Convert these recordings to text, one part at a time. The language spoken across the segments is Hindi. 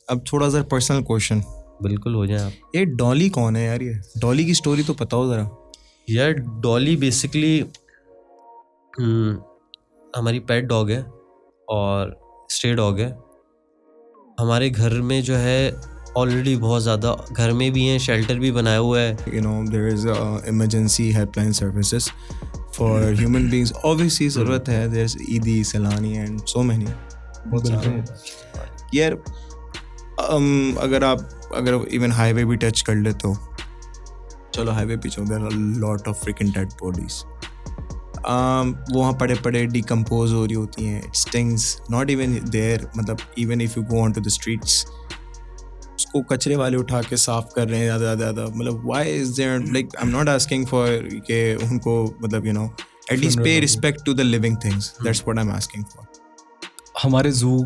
अब थोड़ा सा पर्सनल क्वेश्चन। बिल्कुल हो जाए आप। ये डॉली कौन है यार? ये डॉली की स्टोरी तो बताओ ज़रा। यार डॉली बेसिकली हमारी पेट डॉग है और स्ट्रे डॉग है। हमारे घर में जो है ऑलरेडी बहुत ज़्यादा, घर में भी हैं, शेल्टर भी बनाया हुआ है। You know, there is emergency helpline services for human beings. Obviously ज़रूरत है। There's ईदी, सलानी and so many. बहुत सारे यार। अगर इवन हाईवे भी टच कर ले तो चलो हाईवे पे चलो, there are a lot of freaking dead bodies. वहाँ पड़े डिकम्पोज हो रही होती हैं. It stings. Not even there. मतलब even if you go onto the streets, उसको कचरे वाले उठा के साफ कर रहे हैं ज़्यादा. मतलब why is there, like I'm not asking for कि उनको मतलब you know at least pay respect to the living things. That's what I'm asking for. हमारे ज़ू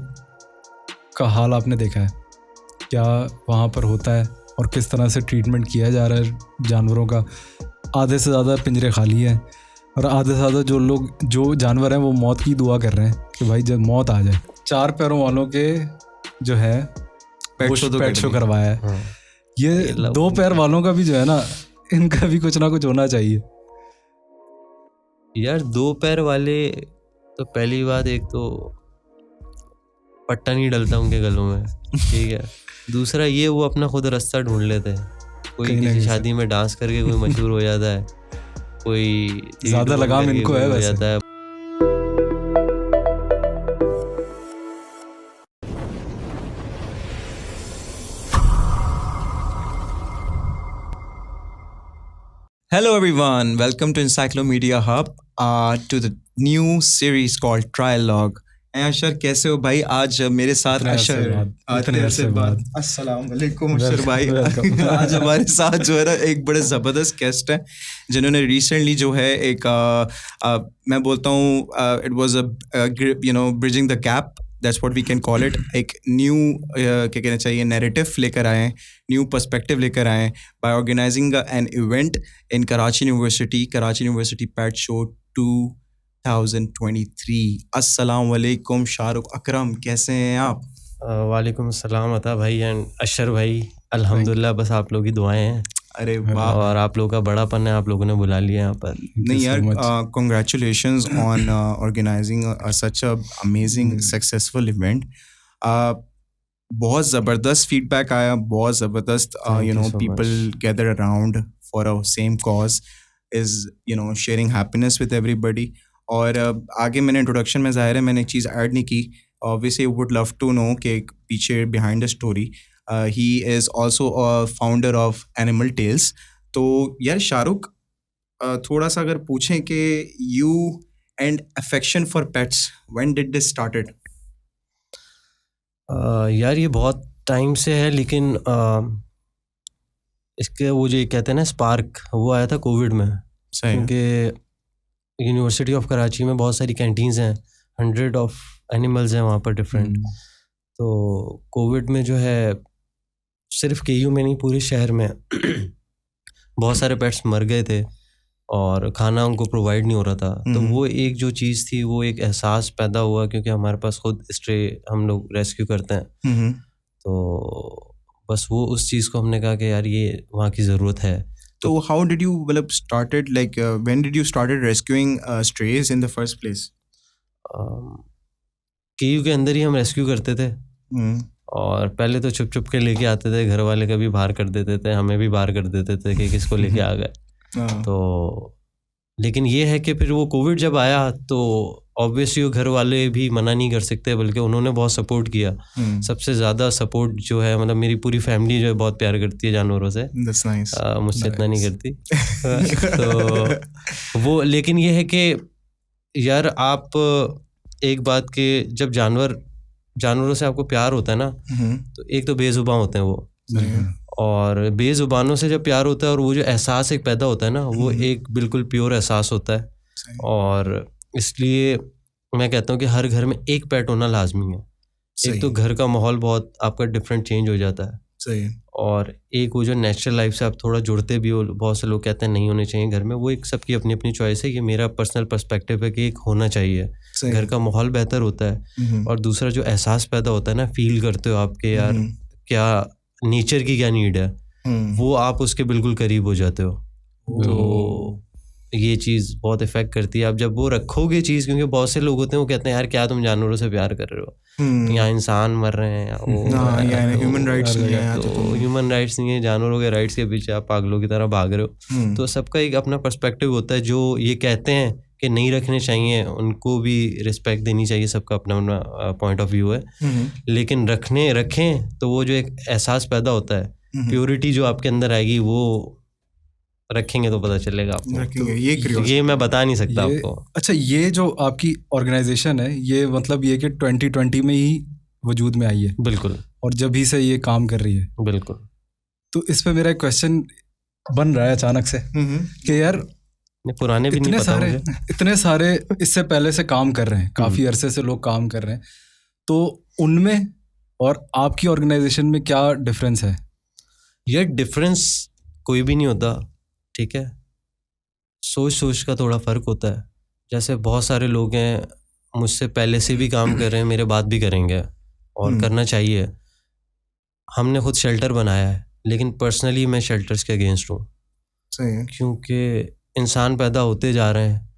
का हाल आपने देखा है क्या वहाँ पर होता है और किस तरह से ट्रीटमेंट किया जा रहा है जानवरों का? आधे से ज़्यादा पिंजरे खाली हैं और आधे से ज़्यादा जो जानवर हैं वो मौत की दुआ कर रहे हैं कि भाई जब मौत आ जाए. 4 पैरों वालों के जो है पेट शो करवाया है. ये 2 पैर वालों का भी जो है ना, इनका भी कुछ ना कुछ होना चाहिए यार. 2 पैर वाले तो पहली बात, एक तो पट्टा नहीं डलता उनके गलों में, ठीक है. दूसरा ये वो अपना खुद रास्ता ढूंढ लेते हैं. कोई किसी शादी में डांस करके कोई मशहूर हो जाता है, कोई ज़्यादा लगाम इनको है वैसे. जाता है. Hello everyone, welcome to Encyclomedia Hub, to the new series called Trialogue. अशर कैसे हो भाई? आज मेरे साथ अशर से बाद अस्सलाम वालेकुम अशर भाई. आज हमारे साथ जो है ना एक बड़े ज़बरदस्त गेस्ट हैं जिन्होंने रिसेंटली जो है एक मैं बोलता हूँ it was a bridging the gap, that's what we can call it. एक न्यू क्या कहना चाहिए नैरेटिव लेकर आए, न्यू पर्सपेक्टिव लेकर आए by organizing an event in Karachi university pet show 2023. अस्सलाम वालेकुम शाहरुख अकरम, कैसे हैं आप? वालेकुम अस्सलाम अता भाई एंड अशर भाई. अल्हम्दुलिल्लाह, बस आप लोग की दुआएं हैं. अरे वाह. और आप लोगों का बड़ापन है, आप लोगों ने बुला लिया यहाँ पर. नहीं यार, congratulations on organizing such a amazing successful event. बहुत ज़बरदस्त फीडबैक आया, बहुत ज़बरदस्त people gather around for a same cause is sharing happiness with everybody. और आगे मैंने इंट्रोडक्शन में ज़ाहिर है मैंने एक चीज़ ऐड नहीं की. Obviously would love to know कि पीछे behind the story he is also a founder of Animal Tales. तो यार शाहरुख, थोड़ा सा अगर पूछें कि you and affection for pets, when did this started? यार ये बहुत टाइम से है, लेकिन इसके वो जो कहते हैं ना स्पार्क, वो आया था कोविड में. क्योंकि यूनिवर्सिटी ऑफ कराची में बहुत सारी कैंटीन्स हैं, 100 ऑफ एनिमल्स हैं वहाँ पर डिफरेंट. तो कोविड में जो है सिर्फ केयू में नहीं पूरे शहर में बहुत सारे पेट्स मर गए थे और खाना उनको प्रोवाइड नहीं हो रहा था. तो वो एक जो चीज़ थी, वो एक एहसास पैदा हुआ, क्योंकि हमारे पास खुद स्ट्रे हम लोग रेस्क्यू करते हैं. तो बस वो उस चीज़ को हमने कहा कि यार ये वहाँ की ज़रूरत है. So how did you started, like when did you started rescuing strays in the first place? केयू के अंदर ही हम रेस्क्यू करते थे. और पहले तो छुप के लेके आते थे, घर वाले कभी बाहर कर देते थे, हमें भी बाहर कर देते थे कि किसको लेके आ गए. तो लेकिन ये है कि फिर वो कोविड जब आया तो ऑब्वियसली घर वाले भी मना नहीं कर सकते, बल्कि उन्होंने बहुत सपोर्ट किया. सबसे ज़्यादा सपोर्ट जो है, मतलब मेरी पूरी फैमिली जो है बहुत प्यार करती है जानवरों से. मुझसे इतना नहीं करती. तो वो, लेकिन ये है कि यार आप एक बात के जब जानवरों से आपको प्यार होता है ना, तो एक तो बेजुबान होते हैं वो, और बेजुबानों से जब प्यार होता है और वो जो एहसास एक पैदा होता है ना, वो एक बिल्कुल प्योर एहसास होता है. और इसलिए मैं कहता हूँ कि हर घर में एक पेट होना लाजमी है. एक तो घर का माहौल बहुत आपका डिफरेंट चेंज हो जाता है. सही. और एक वो जो नेचुरल लाइफ से आप थोड़ा जुड़ते भी हो. बहुत से लोग कहते हैं नहीं होने चाहिए घर में, वो एक सबकी अपनी अपनी चॉइस है. ये मेरा पर्सनल पर्सपेक्टिव है कि एक होना चाहिए. घर का माहौल बेहतर होता है. और दूसरा जो एहसास पैदा होता है ना, फील करते हो आपके यार क्या नेचर की क्या नीड है, वो आप उसके बिल्कुल करीब हो जाते हो। तो ये चीज़ बहुत इफेक्ट करती है। आप जब वो रखोगे चीज़, क्योंकि बहुत से लोग होते हैं वो कहते हैं यार क्या तुम जानवरों से प्यार कर रहे हो, यहाँ इंसान मर रहे हैं, ह्यूमन राइट्स नहीं है, तो ह्यूमन राइट्स नहीं है, जानवरों के राइट्स के पीछे आप पागलों की तरह भाग रहे हो। तो सबका एक अपना पर्सपेक्टिव होता है। जो ये कहते हैं कि नहीं रखने चाहिए, उनको भी रिस्पेक्ट देनी चाहिए, सबका अपना अपना पॉइंट ऑफ व्यू है। लेकिन रखें तो वो जो एक एहसास पैदा होता है, प्योरिटी जो आपके अंदर आएगी, वो रखेंगे तो पता चलेगा आपको। रखेंगे, ये मैं बता नहीं सकता आपको। अच्छा, ये जो आपकी ऑर्गेनाइजेशन है, ये मतलब ये कि 2020 में ही वजूद में आई है? बिल्कुल। और जब ही से ये काम कर रही है? बिल्कुल। तो इस पे मेरा एक क्वेश्चन बन रहा है अचानक से कि यार पुराने भी नहीं पता मुझे। इतने सारे इससे पहले से काम कर रहे हैं, काफ़ी अरसे से लोग काम कर रहे हैं, तो उनमें और आपकी ऑर्गेनाइजेशन में क्या डिफरेंस है? ये डिफरेंस कोई भी नहीं होता, ठीक है। सोच का थोड़ा फ़र्क होता है। जैसे बहुत सारे लोग हैं मुझसे पहले से भी काम कर रहे हैं, मेरे बाद भी करेंगे और करना चाहिए। हमने खुद शेल्टर बनाया है, लेकिन पर्सनली मैं शेल्टर्स के अगेंस्ट हूँ। सही है। क्योंकि इंसान पैदा होते जा रहे हैं,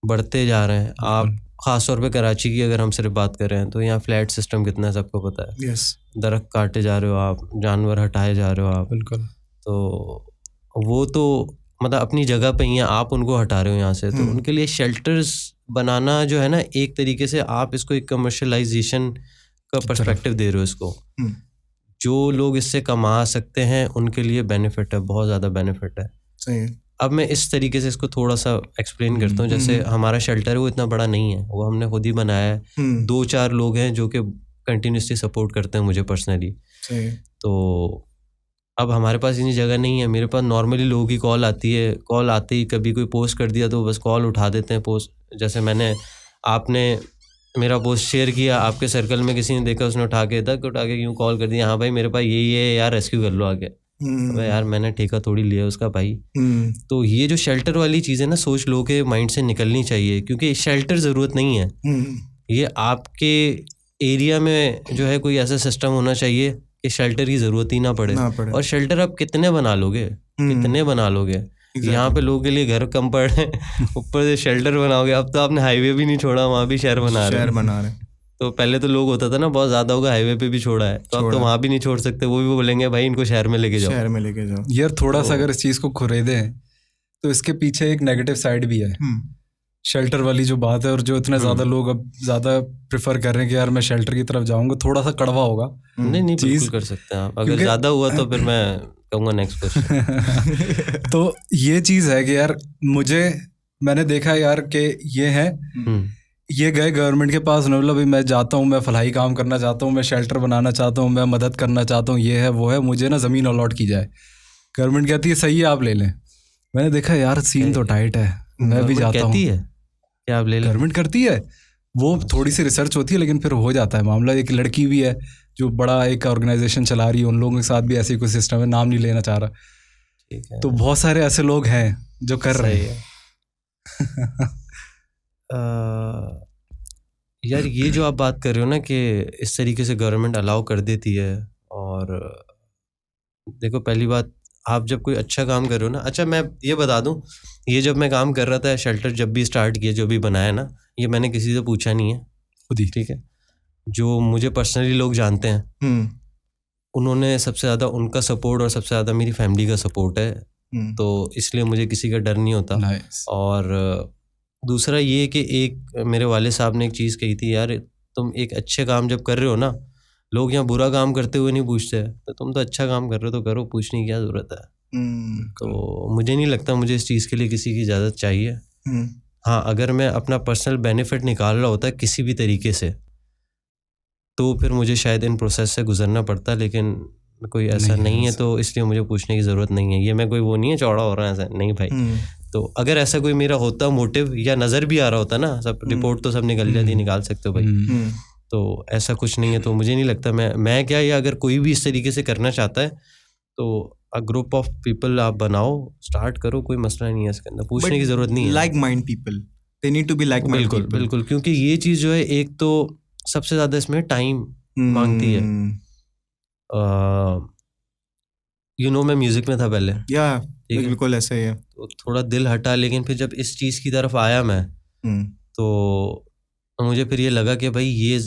बढ़ते जा रहे हैं। आप ख़ास तौर पे कराची की अगर हम सिर्फ बात कर रहे हैं तो यहाँ फ्लैट सिस्टम कितना है सबको पता है। दरख्त काटे जा रहे हो आप, जानवर हटाए जा रहे हो आप। बिल्कुल। तो वो तो मतलब अपनी जगह पे ही हैं, आप उनको हटा रहे हो यहाँ से। तो उनके लिए शेल्टर्स बनाना जो है ना, एक तरीके से आप इसको एक कमर्शलाइजेशन का पर्सपेक्टिव दे रहे हो इसको। जो लोग इससे कमा सकते हैं उनके लिए बेनिफिट है, बहुत ज़्यादा बेनिफिट है। सही है। अब मैं इस तरीके से इसको थोड़ा सा एक्सप्लेन करता हूँ। जैसे हमारा शेल्टर है वो इतना बड़ा नहीं है, वो हमने खुद ही बनाया है। 2-4 लोग हैं जो कि कंटिन्यूसली सपोर्ट करते हैं मुझे पर्सनली। तो अब हमारे पास इतनी जगह नहीं है। मेरे पास नॉर्मली लोगों की कॉल आती है, कॉल आते ही कभी कोई पोस्ट कर दिया तो बस कॉल उठा देते हैं। पोस्ट जैसे आपने मेरा पोस्ट शेयर किया, आपके सर्कल में किसी ने देखा, उसने उठा के क्यों कॉल कर दिया, हाँ भाई मेरे पास यही है यार, रेस्क्यू कर लो आके। अबे यार मैंने ठेका थोड़ी लिया उसका भाई। तो ये जो शेल्टर वाली चीज़ है ना, सोच लोगों के माइंड से निकलनी चाहिए, क्योंकि शेल्टर ज़रूरत नहीं है। ये आपके एरिया में जो है कोई ऐसा सिस्टम होना चाहिए कि शेल्टर की ज़रूरत ही ना पड़े। और शेल्टर आप कितने बना लोगे, यहाँ पे लोगों के लिए घर कम पड़ रहे हैं, ऊपर से शेल्टर बनाओगे। अब तो आपने हाईवे भी नहीं छोड़ा, वहाँ भी शहर बना रहे। तो पहले तो लोग होता था ना बहुत ज़्यादा होगा, हाईवे पे भी छोड़ा है, तो अब तो वहाँ भी नहीं छोड़ सकते। वो भी बोलेंगे भाई इनको शहर में लेके जाओ। यार थोड़ा सा अगर इस चीज़ को खुरेदें तो इसके पीछे एक नेगेटिव साइड भी है। शेल्टर वाली जो बात है, और जो इतने ज़्यादा लोग अब ज़्यादा प्रेफर कर रहे हैं कि यार मैं शेल्टर की तरफ जाऊँगा, थोड़ा सा कड़वा होगा। नहीं बिल्कुल कर सकते हैं आप। अगर ज़्यादा हुआ तो फिर मैं कहूँगा नेक्स्ट क्वेश्चन। तो ये चीज़ है कि यार मैंने देखा यार कि ये गए गवर्नमेंट के पास, मतलब मैं जाता हूँ, मैं फलाही काम करना चाहता हूँ, मैं शेल्टर बनाना चाहता हूँ, मैं मदद करना चाहता हूँ, ये है वो है, मुझे ना ज़मीन अलॉट की जाए। गवर्नमेंट कहती है सही है आप ले लें। मैंने देखा यार सीन तो टाइट है, मैं भी जाता हूँ। क्या आप ले लें? गवर्नमेंट करती है, वो थोड़ी सी रिसर्च होती है, लेकिन फिर हो जाता है मामला। एक लड़की भी है जो बड़ा एक ऑर्गेनाइजेशन चला रही है, उन लोगों के साथ भी ऐसे कोई सिस्टम है, नाम नहीं लेना चाह रहा। ठीक है। तो बहुत सारे ऐसे लोग हैं जो कर रहे हैं। यार ये जो आप बात कर रहे हो ना कि इस तरीके से गवर्नमेंट अलाउ कर देती है, और देखो पहली बात, आप जब कोई अच्छा काम कर रहे हो ना, अच्छा मैं ये बता दूं, ये जब मैं काम कर रहा था शेल्टर, जब भी स्टार्ट किया, जो भी बनाया ना, ये मैंने किसी से पूछा नहीं है, खुद ही। ठीक है। जो मुझे पर्सनली लोग जानते हैं उन्होंने सबसे ज़्यादा उनका सपोर्ट और सबसे ज़्यादा मेरी फैमिली का सपोर्ट है, तो इसलिए मुझे किसी का डर नहीं होता। और दूसरा ये कि एक मेरे वाले साहब ने एक चीज़ कही थी, यार तुम एक अच्छे काम जब कर रहे हो ना, लोग यहाँ बुरा काम करते हुए नहीं पूछते, तो तुम तो अच्छा काम कर रहे हो तो करो, पूछने की क्या ज़रूरत है। तो मुझे नहीं लगता मुझे इस चीज़ के लिए किसी की इजाज़त चाहिए। हाँ, अगर मैं अपना पर्सनल बेनिफिट निकाल रहा होता है किसी भी तरीके से, तो फिर मुझे शायद इन प्रोसेस से गुजरना पड़ता, लेकिन कोई ऐसा नहीं है, तो इसलिए मुझे पूछने की ज़रूरत नहीं है। ये मैं कोई वो नहीं है चौड़ा हो रहा है, ऐसा नहीं भाई। तो अगर ऐसा कोई मेरा होता मोटिव, या नज़र भी आ रहा होता ना, सब रिपोर्ट तो सब निकल जाती, निकाल सकते हो भाई, तो ऐसा कुछ नहीं है। तो मुझे नहीं लगता मैं क्या, या अगर कोई भी इस तरीके से करना चाहता है तो अ ग्रुप ऑफ पीपल आप बनाओ, स्टार्ट करो, कोई मसला नहीं है इसके अंदर, पूछने की ज़रूरत नहीं है। Like mind people, they need to be like mind people. बिल्कुल, क्योंकि ये चीज़ जो है, एक तो सबसे ज़्यादा इसमें टाइम मांगती है। मैं म्यूजिक में था पहले, या ठीक है, बिल्कुल ऐसा ही है। तो थोड़ा दिल हटा, लेकिन फिर जब इस चीज़ की तरफ आया मैं, तो मुझे फिर ये लगा कि भाई ये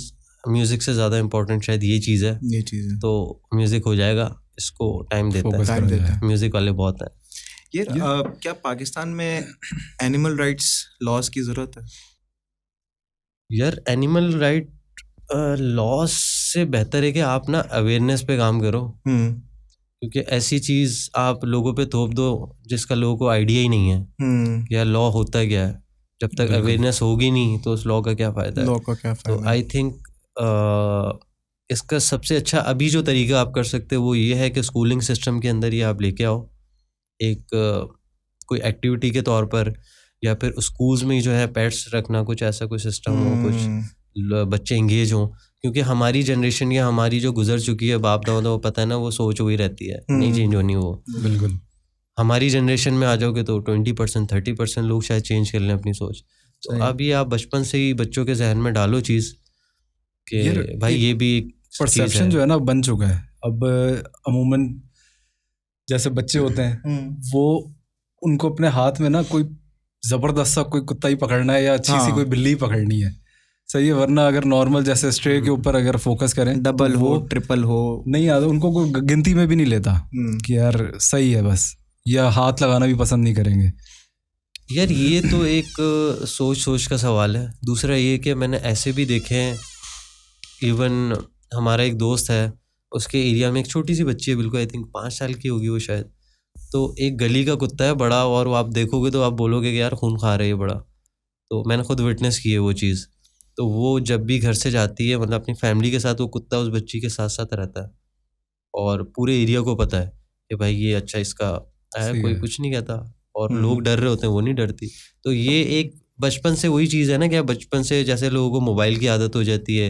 म्यूजिक से ज़्यादा इम्पोर्टेंट शायद ये चीज़ है, तो म्यूजिक हो जाएगा, इसको टाइम देता है, म्यूजिक वाले बहुत हैं। ये क्या पाकिस्तान में एनिमल राइट्स लॉज की ज़रूरत है? यार एनिमल राइट लॉज से बेहतर है कि आप ना अवेयरनेस पे काम करो, क्योंकि ऐसी चीज़ आप लोगों पे थोप दो जिसका लोगों को आइडिया ही नहीं है कि यार लॉ होता क्या है। जब तक अवेयरनेस होगी नहीं तो उस लॉ का क्या फ़ायदा है। लॉ का क्या फ़ायदा? तो आई थिंक इसका सबसे अच्छा अभी जो तरीका आप कर सकते हो वो ये है कि स्कूलिंग सिस्टम के अंदर ही आप लेके आओ एक कोई एक्टिविटी के तौर पर, या फिर स्कूल्स में जो है पेट्स रखना, कुछ ऐसा कोई सिस्टम हो, कुछ बच्चे इंगेज हों, क्योंकि हमारी जनरेशन या हमारी जो गुजर चुकी है बाप दादा, वो पता है ना, वो सोच वही रहती है, नहीं चेंज होनी वो। बिल्कुल। हमारी जनरेशन में आ जाओगे तो 20% 30% लोग शायद चेंज कर लें अपनी सोच। तो अभी आप बचपन से ही बच्चों के जहन में डालो चीज़ कि भाई ये भी एक परसेप्शन जो है ना बन चुका है अब। अमूमन जैसे बच्चे होते हैं वो, उनको अपने हाथ में ना कोई जबरदस्त सा कोई कुत्ता ही पकड़ना है या अच्छी सी कोई बिल्ली पकड़नी है, सही है। वरना अगर नॉर्मल जैसे स्ट्रे के ऊपर अगर फोकस करें, डबल हो ट्रिपल हो, नहीं आता उनको, कोई गिनती में भी नहीं लेता कि यार सही है बस, या हाथ लगाना भी पसंद नहीं करेंगे। यार ये तो एक सोच का सवाल है। दूसरा ये कि मैंने ऐसे भी देखे हैं, इवन हमारा एक दोस्त है, उसके एरिया में एक छोटी सी बच्ची है, बिल्कुल आई थिंक 5 साल की होगी वो शायद, तो एक गली का कुत्ता है बड़ा, और वो आप देखोगे तो आप बोलोगे कि यार खून खा रहा है ये बड़ा। तो मैंने खुद विटनेस की है वो चीज़। तो वो जब भी घर से जाती है, मतलब अपनी फैमिली के साथ, वो कुत्ता उस बच्ची के साथ साथ रहता है, और पूरे एरिया को पता है कि भाई ये अच्छा इसका है, कोई कुछ नहीं कहता, और लोग डर रहे होते हैं, वो नहीं डरती। तो ये एक बचपन से वही चीज़ है ना, कि बचपन से जैसे लोगों को मोबाइल की आदत हो जाती है,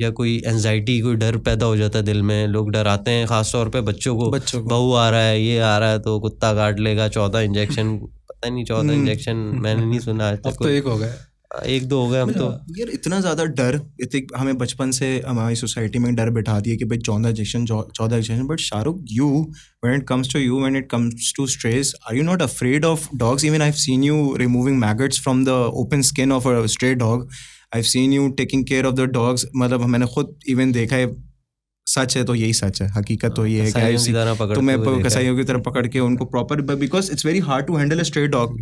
या कोई एंजाइटी, कोई डर पैदा हो जाता है दिल में, लोग डराते हैं, खास तौर पे बच्चों को, बहू आ रहा है, ये आ रहा है तो कुत्ता काट लेगा, 14 इंजेक्शन, पता नहीं 14 इंजेक्शन मैंने नहीं सुना आज तक। अब तो एक हो गया, 1-2 हो गए अब तो। यार इतना ज़्यादा डर, हमें बचपन से हमारी सोसाइटी में डर बिठा दिया कि भाई 14 injection. But Shahrukh, you when it comes to strays, are you not afraid of dogs? Even I've seen you removing maggots from the open skin of a stray dog. I've seen you taking care of the dogs. मतलब मैंने खुद इवन देखा है, सच है तो यही सच है, हकीकत तो ये है कि तुम्हें कसाईयों की तरह पकड़ के उनको proper, because it's very hard to handle a stray dog.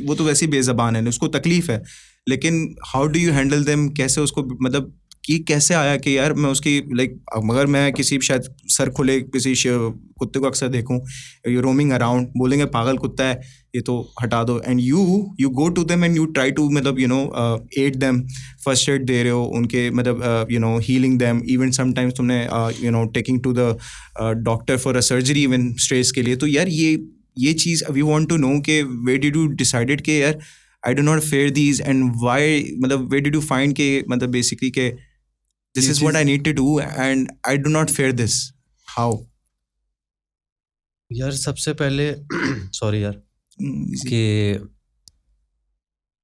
वो तो वैसी बेज़बान है, उसको तकलीफ है, लेकिन how do you handle them? कैसे उसको, मतलब कि कैसे आया कि यार मैं उसकी अगर मैं किसी शायद सर खुले किसी कुत्ते को अक्सर देखूं यू रोमिंग अराउंड, बोलेंगे पागल कुत्ता है ये तो हटा दो, and you go to them and you try to मतलब एड देम, फर्स्ट एड दे रहे हो उनके, मतलब हीलिंग देम, इवन समटाइम्स तुमने taking to the doctor for a surgery even stress के लिए। तो यार ये चीज़ वी वांट टू नो कि वेयर डिड यू डिसाइडेड कि यार I do not fear these, and why, मतलब where did you find के मतलब basically के this is what I need to do and I do not fear this? How? यार सबसे पहले सॉरी यार, कि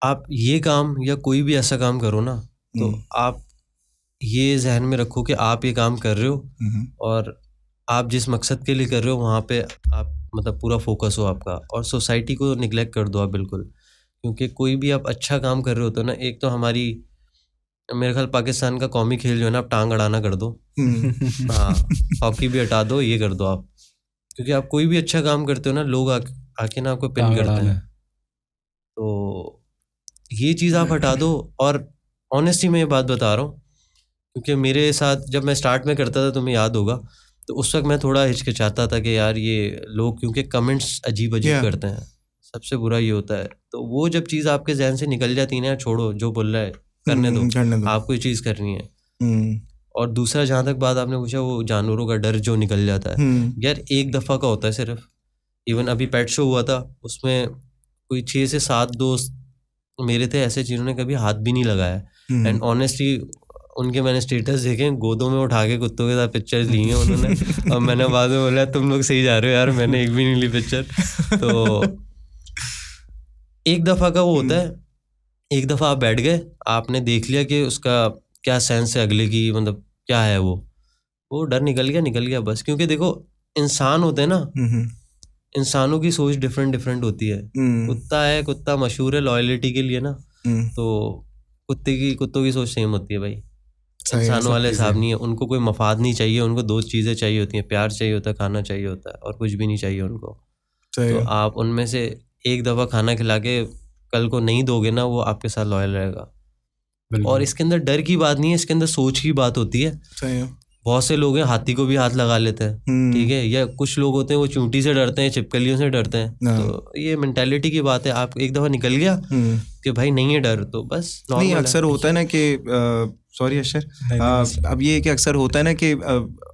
आप ये काम या कोई भी ऐसा काम करो ना, तो आप ये जहन में रखो कि आप ये काम कर रहे हो, और आप जिस मकसद के लिए कर रहे हो वहाँ पे आप मतलब पूरा फोकस हो आपका, और सोसाइटी को निगलेक्ट कर दो आप बिल्कुल। क्योंकि कोई भी आप अच्छा काम कर रहे हो तो ना, एक तो हमारी, मेरे ख्याल पाकिस्तान का कौमी खेल जो है ना, आप टांग अड़ाना कर दो। हाँ, हॉकी भी हटा दो, ये कर दो आप, क्योंकि आप कोई भी अच्छा काम करते हो ना, लोग आके ना आपको पिन करते हैं। तो ये चीज़ आप हटा दो। और ऑनेस्टली मैं ये बात बता रहा हूँ, क्योंकि मेरे साथ जब मैं स्टार्ट में करता था, तुम्हें याद होगा, तो उस वक्त मैं थोड़ा हिचकिचाता था कि यार ये लोग क्योंकि कमेंट्स अजीब करते हैं, सबसे बुरा ये होता है। तो वो जब चीज़ आपके जहन से निकल जाती है ना, छोड़ो जो बोल रहा है, करने दो, आपको ये चीज़ करनी है। और दूसरा, जहाँ तक बात आपने पूछा, वो जानवरों का डर जो निकल जाता है, यार एक दफ़ा का होता है सिर्फ। इवन अभी पेट शो हुआ था, उसमें कोई 6 से 7 दोस्त मेरे थे ऐसे जिन्होंने कभी हाथ भी नहीं लगाया, एंड ऑनेस्टली उनके मैंने स्टेटस देखे, गोदों में उठा के कुत्तों के साथ पिक्चर्स ली हैं उन्होंने। और मैंने बाद में बोला तुम लोग सही जा रहे हो यार, मैंने एक भी नहीं ली पिक्चर। तो एक दफ़ा का वो होता है, एक दफ़ा आप बैठ गए, आपने देख लिया कि उसका क्या सेंस है अगले की, मतलब क्या है वो डर निकल गया बस। क्योंकि देखो इंसान होते हैं ना, इंसानों की सोच डिफरेंट होती है। कुत्ता मशहूर है लॉयल्टी के लिए ना, तो कुत्तों की सोच सेम होती है भाई। इंसानों वाले हिसाब नहीं है, उनको कोई मफाद नहीं चाहिए, उनको 2 चीज़ें चाहिए होती हैं, प्यार चाहिए होता है, खाना चाहिए होता है, और कुछ भी नहीं चाहिए उनको। तो आप उनमें से एक दफ़ा खाना खिला के कल को नहीं दोगे ना, वो आपके साथ लॉयल रहेगा। और इसके अंदर डर की बात नहीं है, इसके अंदर सोच की बात होती है। बहुत से लोग हैं हाथी को भी हाथ लगा लेते हैं, ठीक है, या कुछ लोग होते हैं वो चूंटी से डरते हैं, छिपकलियों से डरते हैं। तो ये मेंटालिटी की बात है। आप एक दफ़ा निकल गया कि भाई नहीं है डर, तो बस नहीं, अक्सर होता है ना कि सॉरी अशर, अब ये कि अक्सर होता है ना कि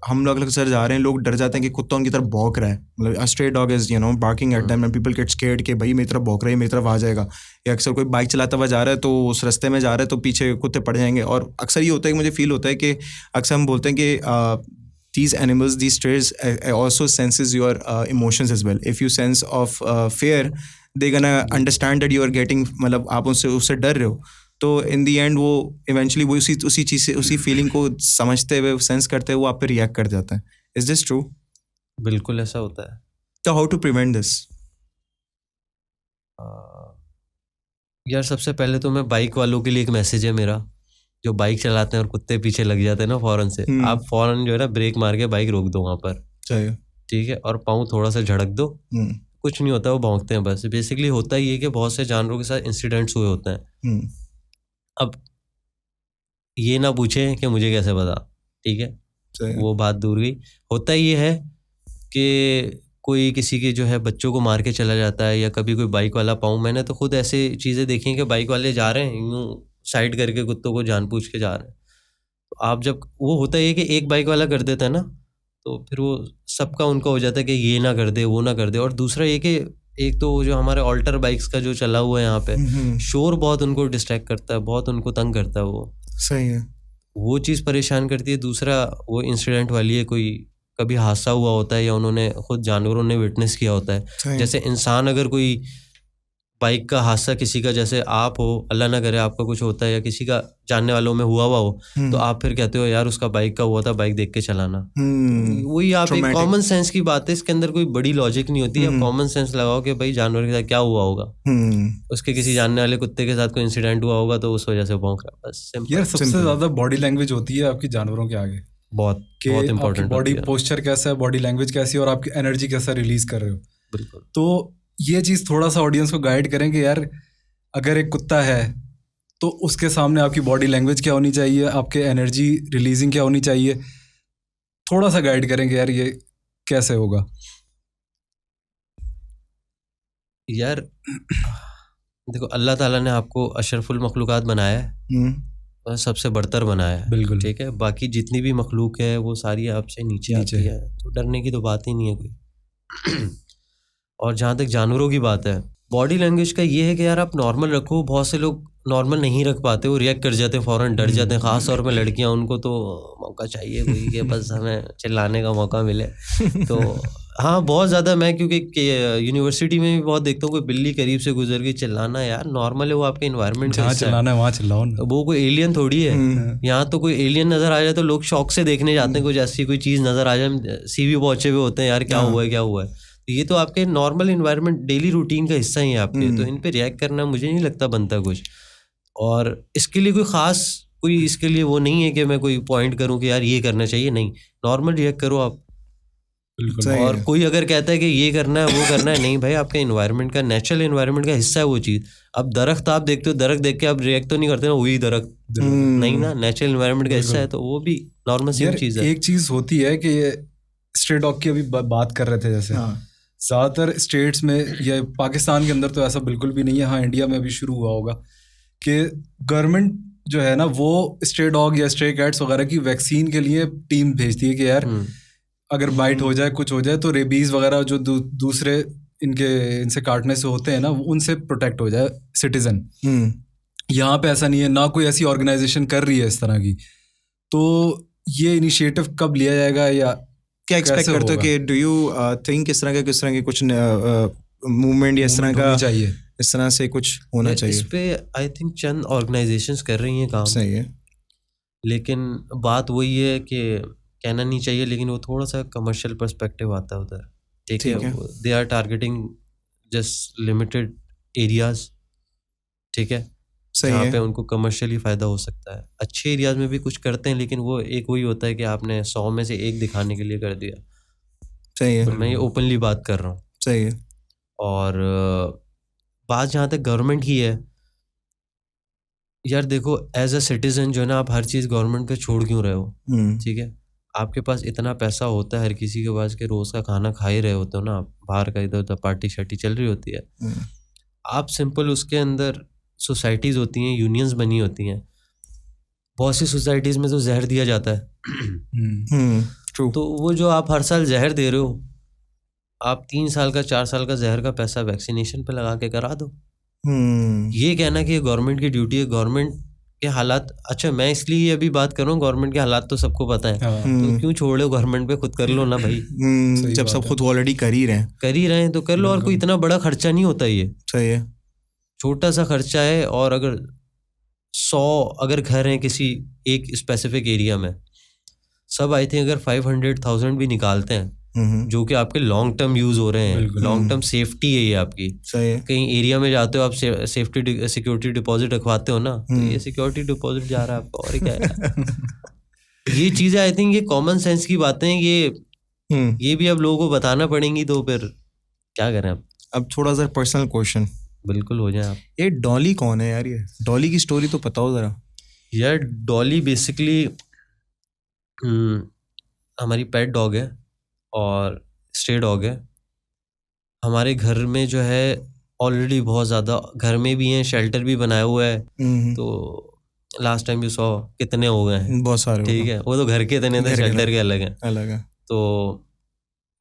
हम लोग अक्सर जा रहे हैं, लोग डर जाते हैं कि कुत्ता उनकी तरफ भौंक रहा है, मतलब a stray dog is barking at them and people get scared कि भाई मेरी तरफ भौंक रहा है, मेरी तरफ आ जाएगा। या अक्सर कोई बाइक चलाता हुआ जा रहा है तो उस रास्ते में जा रहा है तो पीछे कुत्ते पड़ जाएंगे। और अक्सर ये होता है कि मुझे फील होता है कि अक्सर हम बोलते हैं कि these animals, these strays also senses your emotions as well. If you sense of fear, they're gonna understand that you are getting, मतलब आप उससे डर रहे हो, तो इन दी एंड वो इवेंचुअली वो उसी चीज़ से, उसी फीलिंग को समझते हुए, सेंस करते हुए वो आप पे रिएक्ट कर जाता है। Is this true? बिल्कुल ऐसा होता है। तो हाउ टू प्रिवेंट दिस? यार सबसे पहले तो मैं बाइक वालों के लिए एक मैसेज है मेरा, जो बाइक चलाते हैं और कुत्ते पीछे लग जाते हैं ना फौरन से, आप फौरन जो है ना ब्रेक मार के बाइक रोक दो वहाँ पर, ठीक है, और पाँव थोड़ा सा झड़क दो, कुछ नहीं होता, वो भौंकते हैं बस। बेसिकली होता ही है कि बहुत से जानवरों के साथ इंसिडेंट्स हुए होते हैं। अब ये ना पूछे कि मुझे कैसे पता, ठीक है, वो बात दूर गई। होता ही ये है कि कोई किसी के जो है बच्चों को मार के चला जाता है, या कभी कोई बाइक वाला पाऊँ, मैंने तो खुद ऐसे चीज़ें देखी हैं कि बाइक वाले जा रहे हैं यूँ साइड करके कुत्तों को जानबूझ के जा रहे हैं। तो आप जब वो होता है कि एक बाइक वाला कर देता है ना, तो फिर वो सबका उनका हो जाता है कि ये ना कर दे, वो ना कर दे। और दूसरा ये कि एक तो जो हमारे ऑल्टर बाइक्स का जो चला हुआ है यहाँ पे, शोर बहुत उनको डिस्ट्रैक्ट करता है, बहुत उनको तंग करता है, वो सही है, वो चीज़ परेशान करती है। दूसरा वो इंसिडेंट वाली है, कोई कभी हादसा हुआ होता है या उन्होंने खुद जानवरों ने विटनेस किया होता है। जैसे इंसान अगर कोई बाइक का हादसा किसी का, जैसे आप हो, अल्लाह ना करे आपका कुछ होता है या किसी का जानने वालों में हुआ हो, तो आप फिर कहते हो यार उसका बाइक का हुआ था, बाइक देख के चलाना। वही आप एक कॉमन सेंस की बात है, इसके अंदर कोई बड़ी लॉजिक नहीं होती है। कॉमन सेंस लगाओ कि भाई जानवर के साथ क्या हुआ होगा, उसके किसी जानने वाले कुत्ते के साथ कोई इंसिडेंट हुआ होगा तो उस वजह से भौंक रहा है, बस। यार सबसे ज्यादा बॉडी लैंग्वेज होती है आपकी जानवरों के आगे, बहुत इंपॉर्टेंट। बॉडी पोस्चर कैसा है, बॉडी लैंग्वेज कैसी है, और आपकी एनर्जी कैसा रिलीज कर रहे हो। बिल्कुल। तो ये चीज़ थोड़ा सा ऑडियंस को गाइड करें कि यार अगर एक कुत्ता है तो उसके सामने आपकी बॉडी लैंग्वेज क्या होनी चाहिए, आपके एनर्जी रिलीजिंग क्या होनी चाहिए, थोड़ा सा गाइड करेंगे यार ये कैसे होगा। यार देखो, अल्लाह ताला ने आपको अशरफुल मखलूकात बनाया है, सबसे बढ़तर बनाया है, बिल्कुल, ठीक है। बाकी जितनी भी मखलूक है वो सारी आपसे नीचे आती है, तो डरने की तो बात ही नहीं है कोई। और जहाँ तक जानवरों की बात है, बॉडी लैंग्वेज का ये है कि यार आप नॉर्मल रखो। बहुत से लोग नॉर्मल नहीं रख पाते, वो रिएक्ट कर जाते हैं, फ़ौरन डर जाते हैं। ख़ास तौर पे लड़कियाँ, उनको तो मौका चाहिए कोई कि बस हमें चिल्लाने का मौका मिले। तो हाँ, बहुत ज़्यादा मैं क्योंकि यूनिवर्सिटी में भी बहुत देखता हूँ, कोई बिल्ली करीब से गुजर गई, चिल्लाना यार नॉर्मल है, वो आपके इन्वायरमेंट का हिस्सा है, चिल्लाना है वहाँ चिल्लाओ ना, वो कोई एलियन थोड़ी है। यहाँ तो कोई एलियन नज़र आ जाए तो लोग शौक से देखने जाते हैं, कुछ ऐसी कोई चीज़ नज़र आ जाए, सीवी पहुँचे हुए होते हैं, यार क्या हुआ है क्या हुआ है। ये तो आपके नॉर्मल इन्वायरमेंट, डेली रूटीन का हिस्सा ही है आपके, तो इन पे रिएक्ट करना मुझे नहीं लगता बनता कुछ। और इसके लिए कोई ख़ास कोई इसके लिए वो नहीं है कि मैं कोई पॉइंट करूं कि यार ये करना चाहिए, नहीं, नॉर्मल रिएक्ट करो आप। और कोई अगर कहता है कि ये करना है वो करना है, नहीं भाई, आपके इन्वायरमेंट का, नेचुरल इन्वायरमेंट का हिस्सा है वो चीज़। अब दरख्त आप देखते हो, दरख्त देख के आप रिएक्ट तो नहीं करते ना, वही दरख्त नहीं ना, नेचुरल इन्वायरमेंट का हिस्सा है, तो वो भी नॉर्मल सेम चीज़ है। एक चीज़ होती है कि स्ट्रे डॉग की अभी बात कर रहे थे, जैसे ज़्यादातर स्टेट्स में या पाकिस्तान के अंदर तो ऐसा बिल्कुल भी नहीं है, हाँ इंडिया में भी शुरू हुआ होगा कि गवर्नमेंट जो है ना वो स्ट्रे डॉग या स्ट्रे कैट्स वगैरह की वैक्सीन के लिए टीम भेजती है कि यार अगर बाइट हो जाए, कुछ हो जाए, तो रेबीज़ वगैरह जो दूसरे इनसे काटने से होते हैं ना, उनसे प्रोटेक्ट हो जाए सिटीजन। यहाँ पे ऐसा नहीं है, ना कोई ऐसी ऑर्गेनाइजेशन कर रही है इस तरह की। तो ये इनिशिएटिव कब लिया जाएगा या क्या एक्सपेक्ट करते हो कि डू यू थिंक किस तरह की कुछ मूवमेंट या इस तरह का चाहिए, इस तरह से कुछ होना चाहिए? इस पे आई थिंक चंद ऑर्गेनाइजेशंस कर रही हैं काम, सही है, लेकिन बात वही है कि कहना नहीं चाहिए, लेकिन वो थोड़ा सा कमर्शियल पर्सपेक्टिव आता है उधर, ठीक है। They are targeting just limited areas, ठीक है, जहाँ पे उनको कमर्शियली फ़ायदा हो सकता है। अच्छे एरियाज में भी कुछ करते हैं, लेकिन वो एक वही होता है कि आपने 100 में से 1 दिखाने के लिए कर दिया। सही है, तो मैं ये ओपनली बात कर रहा हूँ। सही है। और बात जहाँ तक गवर्नमेंट की है, यार देखो एज अ सिटीजन जो है ना, आप हर चीज़ गवर्नमेंट पे छोड़ क्यों रहे हो, ठीक है। आपके पास इतना पैसा होता है हर किसी के पास, के रोज़ का खाना खा ही रहे होते हो ना आप, बाहर का इधर उधर पार्टी शार्टी चल रही होती है, आप सिंपल उसके अंदर सोसाइटीज़ होती हैं, यूनियंस बनी होती हैं, बहुत सी सोसाइटीज़ में तो जहर दिया जाता है। तो वो जो आप हर साल जहर दे रहे हो, आप 3 साल का 4 साल का जहर का पैसा वैक्सीनेशन पे लगा के करा दो। ये कहना कि गवर्नमेंट की ड्यूटी है, गवर्नमेंट के हालात, अच्छा मैं इसलिए अभी बात कर रहा हूँ, गवर्नमेंट के हालात तो सबको पता है, तो क्यों छोड़ लो गवर्नमेंट पे, खुद कर लो ना भाई। जब सब खुद ऑलरेडी कर ही रहे हैं तो कर लो, और कोई इतना बड़ा खर्चा नहीं होता ये, सही है, छोटा सा खर्चा है। और अगर 100 अगर घर हैं किसी एक स्पेसिफिक एरिया में, सब आई थिंक अगर 500,000 भी निकालते हैं, जो कि आपके लॉन्ग टर्म यूज हो रहे हैं, लॉन्ग टर्म सेफ्टी है ये आपकी। कहीं एरिया में जाते हो आप, सेफ्टी सिक्योरिटी डिपॉजिट रखवाते हो ना, तो ये सिक्योरिटी डिपॉजिट जा रहा है आपका, और क्या है। ये चीजें आई थिंक ये कॉमन सेंस की बातें हैं, ये भी अब लोगों को बताना पड़ेंगी, तो फिर क्या करें अब थोड़ा सा पर्सनल क्वेश्चन बिल्कुल हो जाए आप। ये डॉली कौन है यार? ये डॉली की स्टोरी तो बताओ जरा यार। डॉली बेसिकली हमारी पेट डॉग है और स्ट्रे डॉग है। हमारे घर में जो है ऑलरेडी बहुत ज़्यादा, घर में भी हैं, शेल्टर भी बनाया हुआ है, तो लास्ट टाइम यू सॉ कितने हो गए हैं, बहुत सारे, ठीक है। वो तो घर के इतने थे, शेल्टर के अलग हैं। तो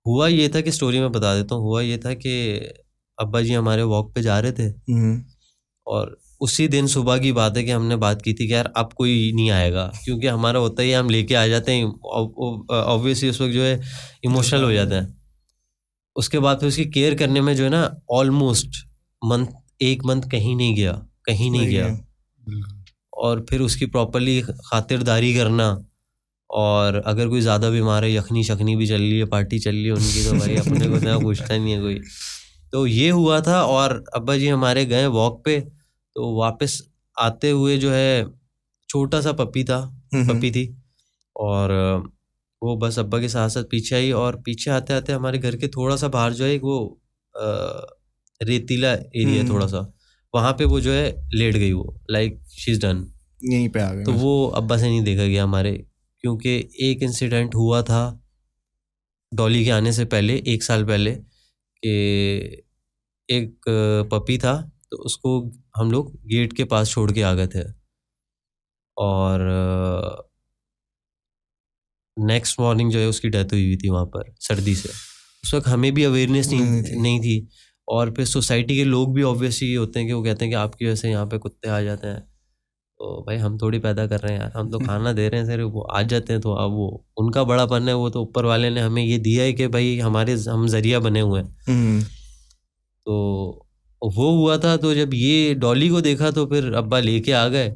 हुआ ये था कि स्टोरी में बता देता हूँ। हुआ ये था कि अब्बा जी हमारे वॉक पे जा रहे थे, और उसी दिन सुबह की बात है कि हमने बात की थी कि यार अब कोई नहीं आएगा, क्योंकि हमारा होता है हम लेके आ जाते हैं, ऑब्वियसली उस वक्त जो है इमोशनल हो जाता है। उसके बाद फिर उसकी केयर करने में जो है ना, ऑलमोस्ट एक मंथ कहीं नहीं गया। और फिर उसकी प्रॉपरली खातिरदारी करना, और अगर कोई ज़्यादा बीमार है, यखनी शखनी भी चल रही है, पार्टी चल रही है उनकी, तो भाई अपने को इतना पूछता नहीं है कोई। तो ये हुआ था, और अब्बा जी हमारे गए वॉक पे, तो वापस आते हुए जो है छोटा सा पपी थी, और वो बस अब्बा के साथ साथ पीछे आई, और पीछे आते आते हमारे घर के थोड़ा सा बाहर जो है वो रेतीला एरिया थोड़ा सा, वहाँ पे वो जो है लेट गई, वो लाइक शी इज डन, यहीं पे आ गए। तो वो अब्बा से नहीं देखा गया हमारे, क्योंकि एक इंसिडेंट हुआ था डॉली के आने से पहले, 1 साल पहले, कि एक पपी था, तो उसको हम लोग गेट के पास छोड़ के आ गए थे, और नेक्स्ट मॉर्निंग जो है उसकी डेथ हुई थी वहाँ पर सर्दी से। उस वक्त हमें भी अवेयरनेस नहीं थी, और फिर सोसाइटी के लोग भी ऑब्वियसली ये होते हैं कि वो कहते हैं कि आपकी वजह से यहाँ पे कुत्ते आ जाते हैं। तो भाई हम थोड़ी पैदा कर रहे हैं यार, हम तो खाना दे रहे हैं सर, वो आ जाते हैं, तो अब वो उनका बड़ापन है, वो तो ऊपर वाले ने हमें ये दिया है कि भाई हम जरिया बने हुए हैं। तो वो हुआ था, तो जब ये डॉली को देखा तो फिर अब्बा लेके आ गए,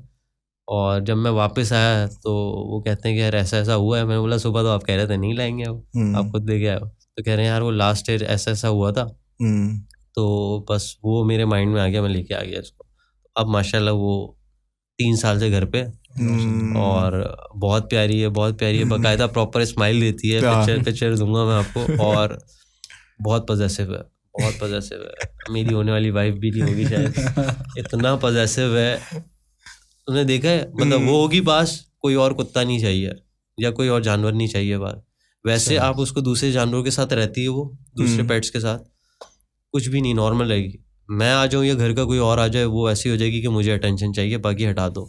और जब मैं वापस आया तो वो कहते हैं कि यार ऐसा ऐसा हुआ है। मैंने बोला सुबह तो आप कह रहे थे नहीं लाएंगे, आप खुद लेके आए हो। तो कह रहे हैं यार वो लास्ट ईयर ऐसा ऐसा हुआ था, तो बस वो मेरे माइंड में आ गया, मैं लेके आ गया इसको। अब माशाल्लाह वो 3 साल से घर पे, और बहुत प्यारी है, बाकायदा प्रॉपर स्माइल देती है, पिक्चर दूंगा मैं आपको, और बहुत पॉजेसिव है, मेरी होने वाली वाइफ भी नहीं होगी शायद, इतना पॉजेसिव है। तुमने देखा है, मतलब वो होगी पास, कोई और कुत्ता नहीं चाहिए या कोई और जानवर नहीं चाहिए बाहर। वैसे आप उसको दूसरे जानवरों के साथ रहती है, वो दूसरे पेट्स के साथ कुछ भी नहीं, नॉर्मल रहेगी। मैं आ जाऊँ या घर का कोई और आ जाए, वो ऐसी हो जाएगी कि मुझे अटेंशन चाहिए, बाकी हटा दो।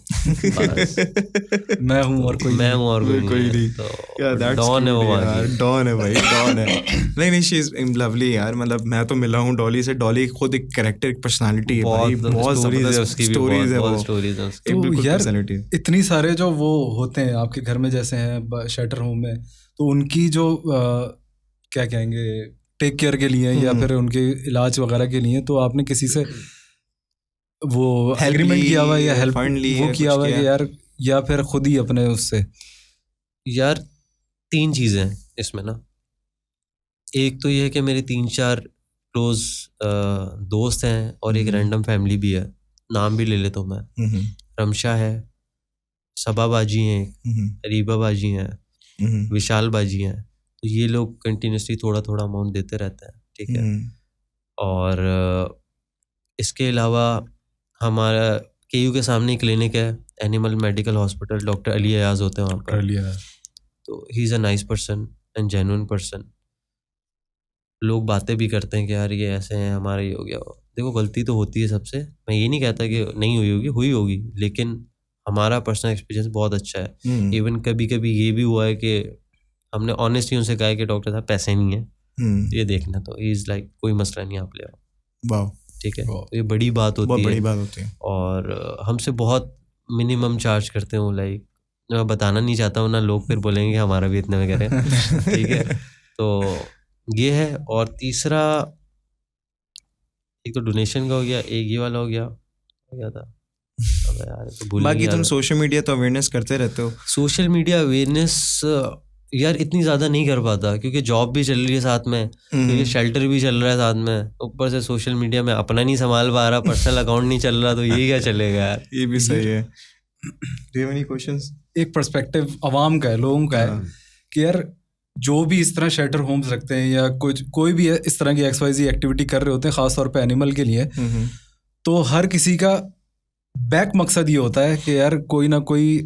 मैं हूँ और कोई नहीं। तो डॉन है वो, डॉन है भाई, डॉन है। नहीं शी इज लवली यार, मतलब मैं तो मिला हूँ डॉली से। डॉली खुद एक कैरेक्टर, एक पर्सनालिटी है भाई, बहुत स्टोरीज है वो यार। इतनी सारे जो वो होते हैं आपके घर में, जैसे हैं शेल्टर होम में, तो उनकी जो क्या कहेंगे, टेक केयर के लिए या फिर उनके इलाज वगैरह के लिए, तो आपने किसी से वो एग्रीमेंट किया हुआ या हेल्प वो किया हुआ है कि यार, या फिर खुद ही अपने उससे? यार 3 चीज़ें हैं इसमें ना। एक तो ये है कि मेरे 3-4 क्लोज दोस्त हैं और एक रैंडम फैमिली भी है, नाम भी ले लेता हूँ मैं। रमशा है, सबा बाजी हैं, रीबा बाजी हैं, विशाल बाजी हैं। तो ये लोग कंटिन्यूसली थोड़ा थोड़ा अमाउंट देते रहते हैं, ठीक है। और इसके अलावा हमारा केयू के सामने क्लिनिक है, animal medical hospital, doctor Ali Ayaz होते हैं वहाँ पर। तो he is a nice person and genuine person. लोग बातें भी करते हैं कि यार ये ऐसे हैं, हमारा ये हो गया। देखो गलती तो होती है सबसे, मैं ये नहीं कहता कि नहीं हुई होगी, लेकिन हमारा पर्सनल एक्सपीरियंस बहुत अच्छा है। इवन कभी कभी ये भी हुआ है कि हमने ऑनेस्टली उनसे कहा है कि डॉक्टर साहब पैसे नहीं है, ये देखना। तो इज़ लाइक कोई मसला नहीं, आप ले आओ, ठीक है। तो ये बड़ी बात होती है। और हमसे बहुत मिनिमम चार्ज करते हैं वो, लाइक मैं बताना नहीं चाहता हूँ ना, लोग फिर बोलेंगे हमारा भी इतने में करें, ठीक है। तो ये है। और तीसरा, एक तो डोनेशन का हो गया, एक ये वाला हो गया था। अब यार तो बाकी तुम सोशल मीडिया तो अवेयरनेस करते रहते हो। सोशल मीडिया अवेयरनेस यार इतनी ज़्यादा नहीं कर पाता, क्योंकि जॉब भी चल रही है साथ में, क्योंकि शेल्टर भी चल रहा है साथ में, ऊपर से सोशल मीडिया में अपना नहीं संभाल पा रहा, पर्सनल अकाउंट नहीं चल रहा, तो ये क्या चलेगा यार। ये भी सही है। Do you have any questions? एक पर्सपेक्टिव अवाम का है, लोगों का है कि यार जो भी इस तरह शेल्टर होम्स रखते हैं या कोई भी इस तरह की XYZ एक्टिविटी कर रहे होते हैं, ख़ास तौर पे एनिमल के लिए, तो हर किसी का बैक मकसद ये होता है कि यार कोई ना कोई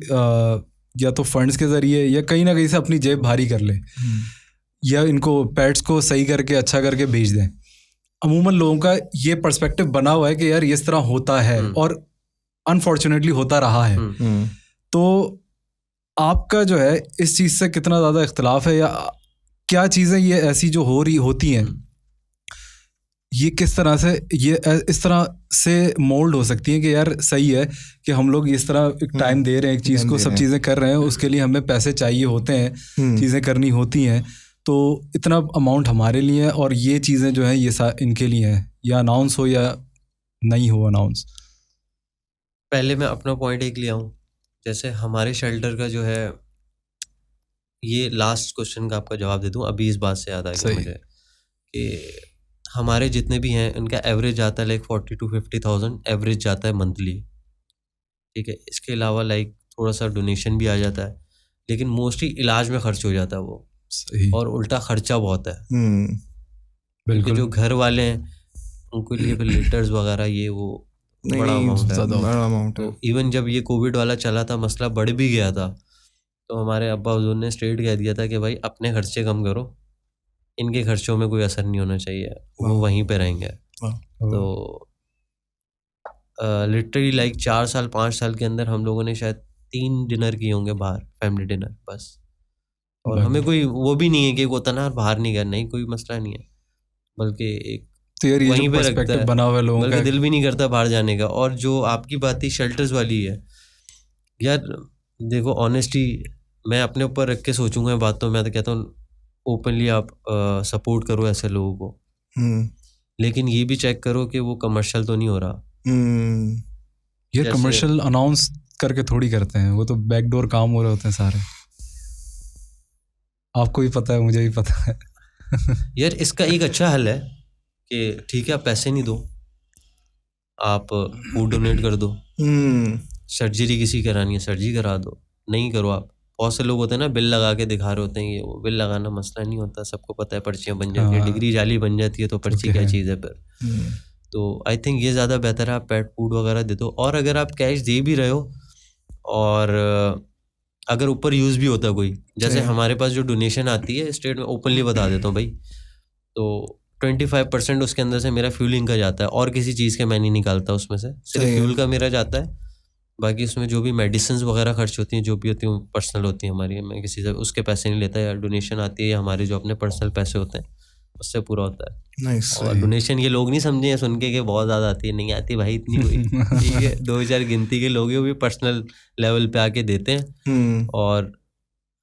या तो फंड्स के ज़रिए या कहीं ना कहीं से अपनी जेब भारी कर ले, या इनको पेट्स को सही करके अच्छा करके बेच दें। अमूमन लोगों का ये पर्सपेक्टिव बना हुआ है कि यार इस तरह होता है, और अनफॉर्चुनेटली होता रहा है। तो आपका जो है इस चीज़ से कितना ज़्यादा इख्तलाफ है, या क्या चीज़ें ये ऐसी जो होती हैं, ये किस तरह से ये इस तरह से मोल्ड हो सकती हैं कि यार सही है कि हम लोग इस तरह एक टाइम दे रहे हैं एक चीज़ को, सब चीज़ें कर रहे हैं, उसके लिए हमें पैसे चाहिए होते हैं, चीज़ें करनी होती हैं, तो इतना अमाउंट हमारे लिए है और ये चीज़ें जो हैं ये इनके लिए हैं, या अनाउंस हो या नहीं हो अनाउंस। पहले मैं अपना पॉइंट एक ले आऊँ। जैसे हमारे शेल्टर का जो है, ये लास्ट क्वेश्चन का आपका जवाब दे दूँ, अभी इस बात से याद आ गया मुझे कि हमारे जितने भी हैं उनका एवरेज आता है लाइक 40 to 50,000 एवरेज जाता है मंथली, ठीक है। इसके अलावा लाइक थोड़ा सा डोनेशन भी आ जाता है, लेकिन मोस्टली इलाज में खर्च हो जाता है वो, और उल्टा खर्चा बहुत है। बिल्कुल। जो घर वाले हैं उनके लिए फिर लेटर्स वगैरह ये वो बड़ा अमाउंट है। तो इवन जब ये कोविड वाला चला था, मसला बढ़ भी गया था, तो हमारे अब्बा हुजूर ने स्ट्रेट कह दिया था कि भाई अपने खर्चे कम करो, इनके खर्चों में कोई असर नहीं होना चाहिए, वो वहीं पे रहेंगे। तो लिटरली लाइक 4 साल 5 साल के अंदर हम लोगों ने शायद 3 डिनर किए होंगे बाहर, फैमिली डिनर बस। और हमें कोई वो भी नहीं है कि वो तना बाहर नहीं गया, नहीं कोई मसला नहीं है, बल्कि एक वहीं पे रखता है, बना हुआ लोगों का दिल भी नहीं करता बाहर जाने का। और जो आपकी बात थी शेल्टर्स वाली है, यार देखो ऑनेस्टली मैं अपने ऊपर रख के सोचूंगा बात, तो मैं तो कहता हूँ ओपनली आप सपोर्ट करो ऐसे लोगों को, लेकिन ये भी चेक करो कि वो कमर्शियल तो नहीं हो रहा। ये कमर्शियल अनाउंस करके थोड़ी करते हैं, वो तो बैकडोर काम हो रहे होते हैं सारे, आपको भी पता है, मुझे भी पता है। यार इसका एक अच्छा हल है कि ठीक है आप पैसे नहीं दो, आप फूड डोनेट कर दो, सर्जरी किसी करानी है सर्जरी करा दो, नहीं करो आप। बहुत से लोग होते हैं ना बिल लगा के दिखा रहे होते हैं, ये वो बिल लगाना मसला नहीं होता, सबको पता है, पर्चियाँ बन जाती है, डिग्री जाली बन जाती है, तो पर्ची क्या चीज़ है फिर। तो आई थिंक ये ज़्यादा बेहतर है, आप पेट फूड वगैरह दे दो। और अगर आप कैश दे भी रहे हो और अगर ऊपर यूज़ भी होता है कोई, जैसे हमारे पास जो डोनेशन आती है स्टेट में, ओपनली बता देता हूँ भाई, तो 25% उसके अंदर से मेरा फ्यूलिंग का जाता है, और किसी चीज़ के मैं नहीं निकालता उसमें से, सिर्फ फ्यूल का मेरा जाता है। बाकी उसमें जो भी मेडिसिन वगैरह खर्च होती हैं, जो भी होती हैं पर्सनल होती हैं हमारी, मैं किसी से उसके पैसे नहीं लेता, या डोनेशन आती है या हमारे जो अपने पर्सनल पैसे होते हैं उससे पूरा होता है। और डोनेशन ये लोग नहीं समझे सुन के कि बहुत ज़्यादा आती है, नहीं आती भाई इतनी कोई, ठीक है 2-4 गिनती के लोग हैं, वो भी पर्सनल लेवल पे आके देते हैं। और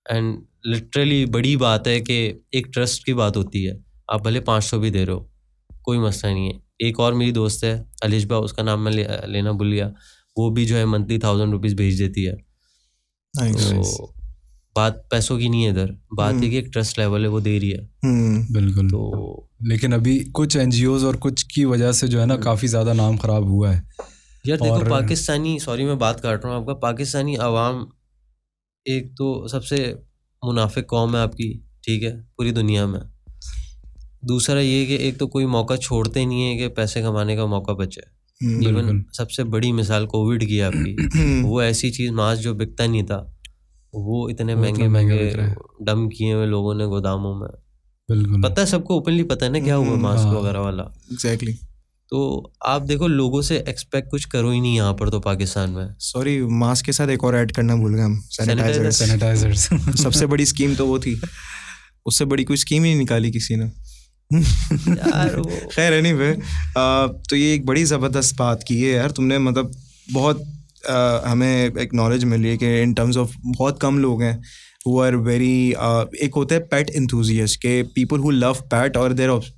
एंड लिटरली बड़ी बात है कि एक ट्रस्ट की बात होती है, आप भले 500 भी दे रहे हो कोई मसला नहीं है। एक और मेरी दोस्त है अलिशबा, उसका नाम मैं लेना भूल गया, वो भी जो है मंथली 1000 रुपीज़ भेज देती है। तो बात पैसों की नहीं है इधर, बात है कि एक ट्रस्ट लेवल है, वो दे रही है। बिल्कुल। तो लेकिन अभी कुछ NGOs और कुछ की वजह से जो है ना काफ़ी ज़्यादा नाम खराब हुआ है यार। देखो पाकिस्तानी, सॉरी मैं बात काट रहा हूँ आपका, पाकिस्तानी अवाम एक तो सबसे मुनाफिक कौम है आपकी, ठीक है, पूरी दुनिया में। दूसरा ये कि एक तो कोई मौका छोड़ते नहीं है कि पैसे कमाने का मौका बचे। इवन सबसे बड़ी मिसाल कोविड की है आपकी, वो ऐसी चीज़ मास्क जो बिकता नहीं था, वो इतने महंगे महंगे डम किए हुए लोगों ने गोदामों में। बिल्कुल पता है सबको, ओपनली पता है ना क्या हुआ मास्क वगैरह वाला। एग्जैक्टली। तो आप देखो लोगों से एक्सपेक्ट कुछ करो ही नहीं यहाँ पर तो पाकिस्तान में। सॉरी, मास्क के साथ एक और ऐड करना भूल गए हम, सैनिटाइजर्स। सबसे बड़ी स्कीम तो वो थी, उससे बड़ी कोई स्कीम ही नहीं निकाली किसी ने। खैर एनीवे, तो ये एक बड़ी ज़बरदस्त बात की है यार तुमने, मतलब बहुत हमें एक नॉलेज मिली है कि इन टर्म्स ऑफ बहुत कम लोग हैं who are very एक होता है पेट enthusiast के people who love pet और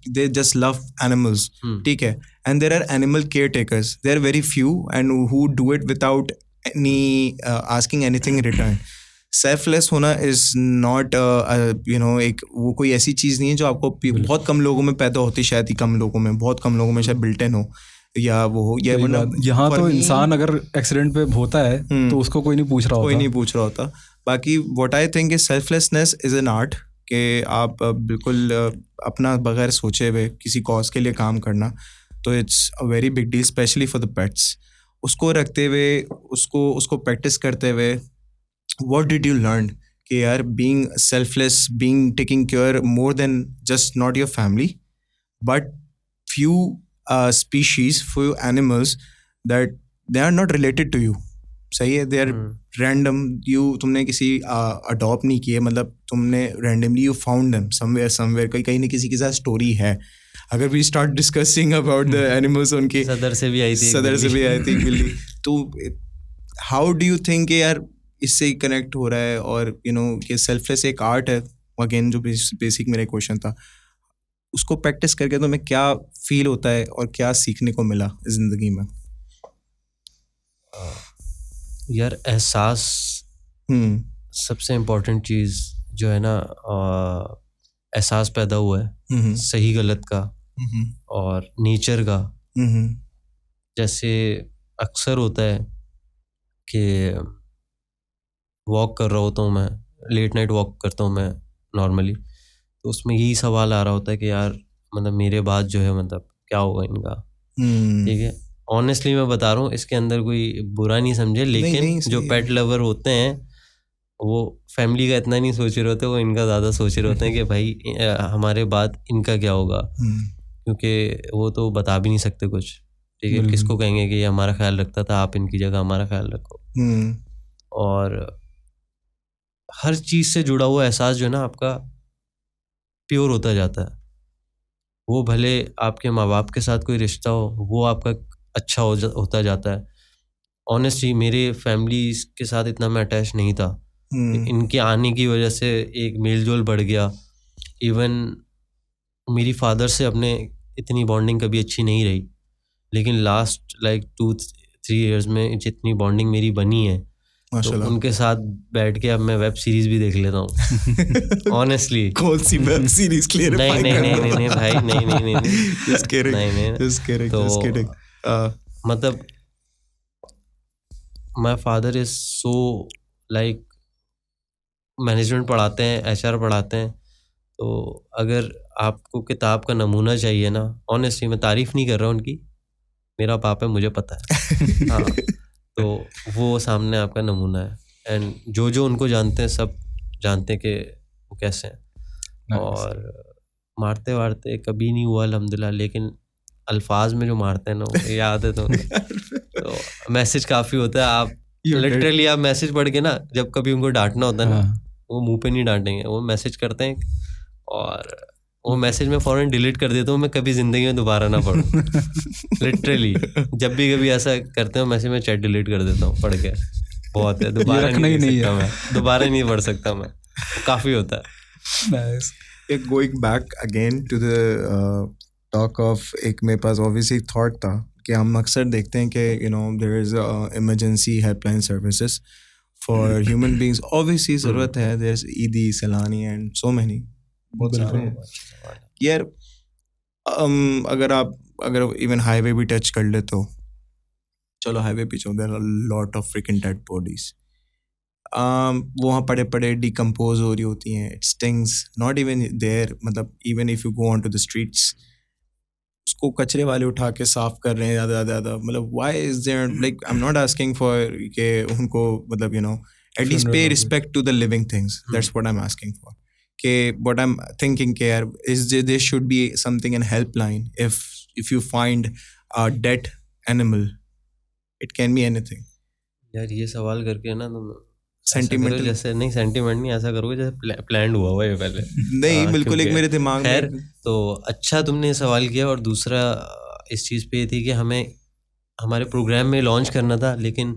they just love animals, ठीक है, and there are animal caretakers, there are very few and who do it without any asking anything in return. Selfless होना इज़ नॉट एक वो कोई ऐसी चीज़ नहीं है जो आपको बहुत कम लोगों में पैदा होती, शायद ही कम लोगों में, बहुत कम लोगों में शायद बिल्ट इन हो या वो हो, या यहाँ तो इंसान अगर एक्सीडेंट पे होता है तो उसको कोई नहीं पूछ रहा होता। बाकी what I think is selflessness is an art, कि आप बिल्कुल अपना बगैर सोचे हुए किसी कॉज के लिए काम करना, तो it's a very big deal specially for the pets. उसको रखते हुए, उसको प्रैक्टिस करते हुए, what did you learn कि यार being selfless, being taking care more than just not your family but few species, few animals that they are not related to you, सही है, they are random, तुमने किसी अडॉप्ट नहीं किए, मतलब तुमने randomly you found them somewhere कहीं ना किसी के साथ स्टोरी है। अगर we start discussing about the animals, उनकी सदर से भी आई थी बिल्ली, तो how do you think यार इससे ही कनेक्ट हो रहा है, और कि सेल्फलेस एक आर्ट है, अगेन जो बेसिक मेरा क्वेश्चन था, उसको प्रैक्टिस करके तो हमें क्या फील होता है और क्या सीखने को मिला जिंदगी में? यार एहसास सबसे इम्पोर्टेंट चीज़ जो है ना, एहसास पैदा हुआ है सही गलत का और नेचर का। जैसे अक्सर होता है कि वॉक कर रहा होता हूँ मैं, लेट नाइट वॉक करता हूँ मैं नॉर्मली, तो उसमें यही सवाल आ रहा होता है कि यार मतलब मेरे बाद जो है मतलब क्या होगा इनका, ठीक है। ऑनेस्टली मैं बता रहा हूँ, इसके अंदर कोई बुरा नहीं समझे, लेकिन जो पेट लवर होते हैं वो फैमिली का इतना नहीं सोच रहे होते, वो इनका ज़्यादा सोच रहे होते हैं कि भाई हमारे बाद इनका क्या होगा, क्योंकि वो तो बता भी नहीं सकते कुछ, ठीक है। किसको कहेंगे कि ये हमारा ख्याल रखता था, आप इनकी जगह हमारा ख्याल रखो। और हर चीज़ से जुड़ा हुआ एहसास जो है ना आपका प्योर होता जाता है। वो भले आपके माँ बाप के साथ कोई रिश्ता हो, वो आपका अच्छा होता जाता है। ऑनेस्टली मेरे फैमिली के साथ इतना मैं अटैच नहीं था, इनके आने की वजह से एक मेल जोल बढ़ गया। इवन मेरी फादर से अपने इतनी बॉन्डिंग कभी अच्छी नहीं रही, लेकिन लास्ट 2-3 इयर्स में जितनी बॉन्डिंग मेरी बनी है, तो उनके साथ बैठ के अब मैं वेब सीरीज भी देख लेता हूँ ऑनेस्टली। कौन सी वेब सीरीज? नहीं भाई, नहीं just kidding. मतलब my father is so like management पढ़ाते हैं, HR पढ़ाते हैं, तो अगर आपको किताब का नमूना चाहिए ना, ऑनेस्टली मैं तारीफ नहीं कर रहा हूँ उनकी, मेरा पाप है, मुझे पता है हाँ, तो वो सामने आपका नमूना है। एंड जो उनको जानते हैं सब जानते हैं कि वो कैसे हैं। और मारते वारते कभी नहीं हुआ अल्हम्दुलिल्लाह, लेकिन अल्फाज में जो मारते हैं ना वो याद है तो मैसेज काफ़ी होता है। आप लिटरली आप मैसेज पढ़ के ना, जब कभी उनको डांटना होता है ना, वो मुंह पे नहीं डांटेंगे, वो मैसेज करते हैं और वो मैसेज में फ़ौरन डिलीट कर देता हूँ, मैं कभी ज़िंदगी में दोबारा ना पढ़ूँ लिटरली जब भी कभी ऐसा करते हो मैसेज में चैट डिलीट कर देता हूँ पढ़ के, बहुत है, दोबारा नहीं पढ़ सकता मैं, काफ़ी होता है। Going back again to the talk of, एक मेरे पास ऑब्वियसली थॉट था कि हम अक्सर देखते हैं कि there is emergency helpline services for human beings. Obviously ज़रूरत है, there's Eidi, Selani and so many. बहुत सारे हैं यार. अगर even highway भी touch कर ले तो चलो highway पे चलो, there are a lot of freaking dead bodies. वहाँ पड़े decompose हो रही होती हैं. It stings. Not even there, मतलब even if you go onto the streets, उसको कचरे वाले उठा के साफ कर रहे हैं ज़्यादा. मतलब why is there, like I'm not asking for कि उनको मतलब you know at least pay respect to the living things. That's what I'm asking for. कि what I'm thinking कि यार there should be something in helpline if you find a dead animal. It can be anything. यार ये सवाल करके ना तुम सेंटिमेंटल जैसे नहीं, सेंटिमेंट नहीं ऐसा करोगे जैसे प्लान हुआ हुआ है पहले. नहीं बिल्कुल एक मेरे दिमाग में. खैर तो अच्छा तुमने सवाल किया. और दूसरा इस चीज़ पे थी कि हमें हमारे प्रोग्राम में लॉन्च करना था, लेकिन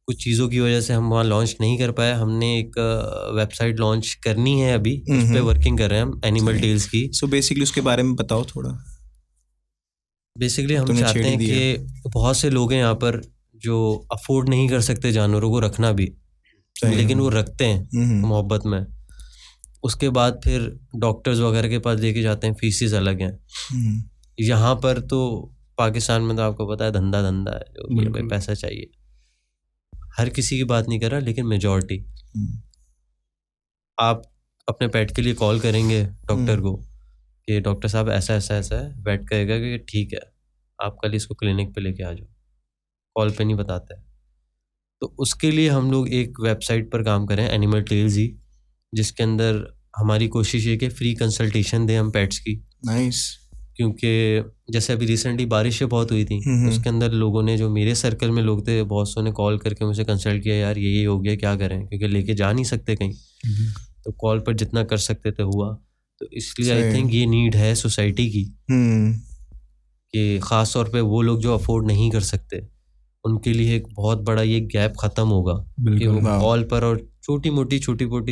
कुछ चीज़ों की वजह से हम वहाँ लॉन्च नहीं कर पाए. हमने एक वेबसाइट लॉन्च करनी है अभी, उस पर वर्किंग कर रहे हैं हम, एनिमल टेल्स की. सो बेसिकली उसके बारे में बताओ थोड़ा. बेसिकली हम चाहते हैं कि बहुत से लोग हैं यहाँ पर जो अफोर्ड नहीं कर सकते जानवरों को रखना भी, लेकिन वो रखते हैं मोहब्बत में. उसके बाद फिर डॉक्टर्स वगैरह के पास लेके जाते हैं, फीसिस अलग हैं. यहाँ पर तो पाकिस्तान में तो आपको पता है धंधा है, जो भाई पैसा चाहिए. हर किसी की बात नहीं कर रहा, लेकिन मेजॉरिटी. आप अपने पेट के लिए कॉल करेंगे डॉक्टर को कि डॉक्टर साहब ऐसा है, वेट कहेगा कि ठीक है आप कल इसको क्लिनिक पे लेके आ जाओ. कॉल पे नहीं बताते. तो उसके लिए हम लोग एक वेबसाइट पर काम करें, एनिमल टेल्स ही, जिसके अंदर हमारी कोशिश है कि फ्री कंसल्टेशन दें हम पेट्स की. नाइस. क्योंकि जैसे अभी रिसेंटली बारिशें बहुत हुई थी, उसके अंदर लोगों ने, जो मेरे सर्कल में लोग थे, बहुत सौ ने कॉल करके मुझे कंसल्ट किया, यार ये हो गया क्या करें, क्योंकि लेके जा नहीं सकते कहीं. तो कॉल पर जितना कर सकते थे हुआ. तो इसलिए आई थिंक ये नीड है सोसाइटी की कि ख़ास तौर पे वो लोग जो अफोर्ड नहीं कर सकते उनके लिए एक बहुत बड़ा ये गैप ख़त्म होगा कि वो कॉल पर, और छोटी मोटी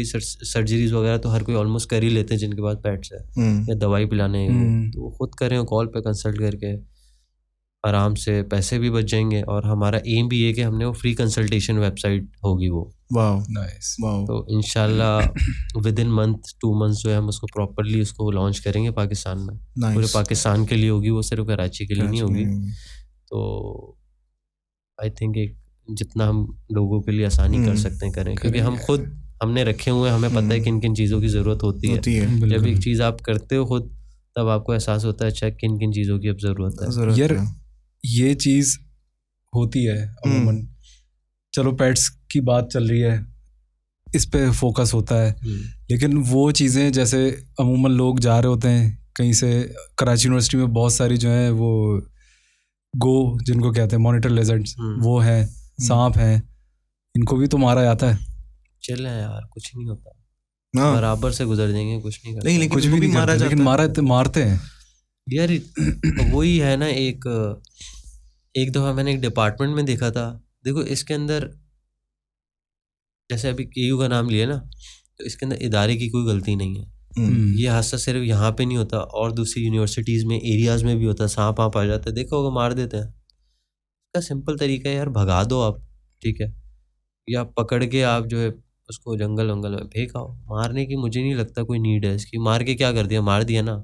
सर्जरीज वगैरह तो हर कोई ऑलमोस्ट कर ही लेते हैं जिनके पास पेट्स है, या दवाई पिलाने तो वो खुद करें, कॉल पे कंसल्ट करके आराम से पैसे भी बच जाएंगे. और हमारा एम भी है कि हमने वो फ्री कंसल्टेशन वेबसाइट होगी वो. Wow nice. तो इंशाल्लाह विद इन मंथ 2 मंथ्स जो है हम उसको प्रॉपरली उसको लॉन्च करेंगे पाकिस्तान में. पूरे पाकिस्तान के लिए होगी वो, सिर्फ कराची के लिए नहीं होगी. तो आई थिंक एक जितना हम लोगों के लिए आसानी कर सकते हैं करें, क्योंकि हम खुद हमने रखे हुए हैं, हमें पता है किन किन चीज़ों की ज़रूरत होती है. जब एक चीज़ आप करते हो खुद, तब आपको एहसास होता है अच्छा किन किन चीज़ों की अब ज़रूरत है. यार ये चीज़ होती है अमूमन. चलो पेट्स की बात चल रही है, इस पे फोकस होता है, लेकिन वो चीज़ें जैसे अमूमन लोग जा रहे होते हैं कहीं से, कराची यूनिवर्सिटी में बहुत सारी जो है वो गो जिनको कहते हैं मॉनिटर लेजर्ड्स, वो हैं, सांप हैं, इनको भी तो मारा जाता है. चल है यार, कुछ नहीं होता, बराबर से गुजर जाएंगे, कुछ नहीं करते. नहीं कुछ भी नहीं मारा जाता, लेकिन मारते हैं यार. वही है ना, एक दफ़ा मैंने एक डिपार्टमेंट में देखा था. देखो इसके अंदर जैसे अभी केयू का नाम लिया ना, तो इसके अंदर इदारे की कोई गलती नहीं है. ये हादसा सिर्फ यहाँ पे नहीं होता, और दूसरी यूनिवर्सिटीज़ में, एरियाज़ में भी होता है. सांप आप आ जाते हैं, देखो वो मार देते हैं. इसका सिंपल तरीका है यार, भगा दो आप, ठीक है, या पकड़ के आप जो है उसको जंगल वंगल में फेंक आओ. मारने की मुझे नहीं लगता कोई नीड है इसकी. मार के क्या कर दिया, मार दिया ना,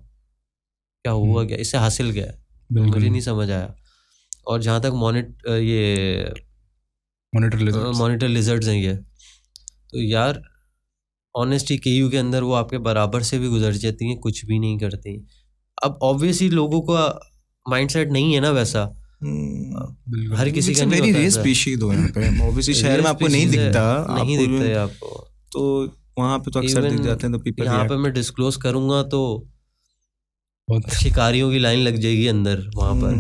क्या हुआ, क्या इससे हासिल क्या है, मुझे नहीं समझ आया. और जहाँ तक मॉनिटर लिजर्ड्स हैं ये, तो यार ऑनेस्टली केयू के अंदर वो आपके बराबर से भी गुजर जाती हैं, कुछ भी नहीं करती. अब ऑब्वियसली लोगों का माइंडसेट नहीं है ना वैसा, हर किसी का नहीं होता. स्पीशीज दो यहाँ पे ऑब्वियसली शहर में आपको नहीं दिखता है आपको, तो वहाँ पे तो अक्सर दिख जाते हैं. तो पीपल यहाँ पे मैं डिस्क्लोज करूंगा तो शिकारियों की लाइन लग जाएगी अंदर. वहाँ पर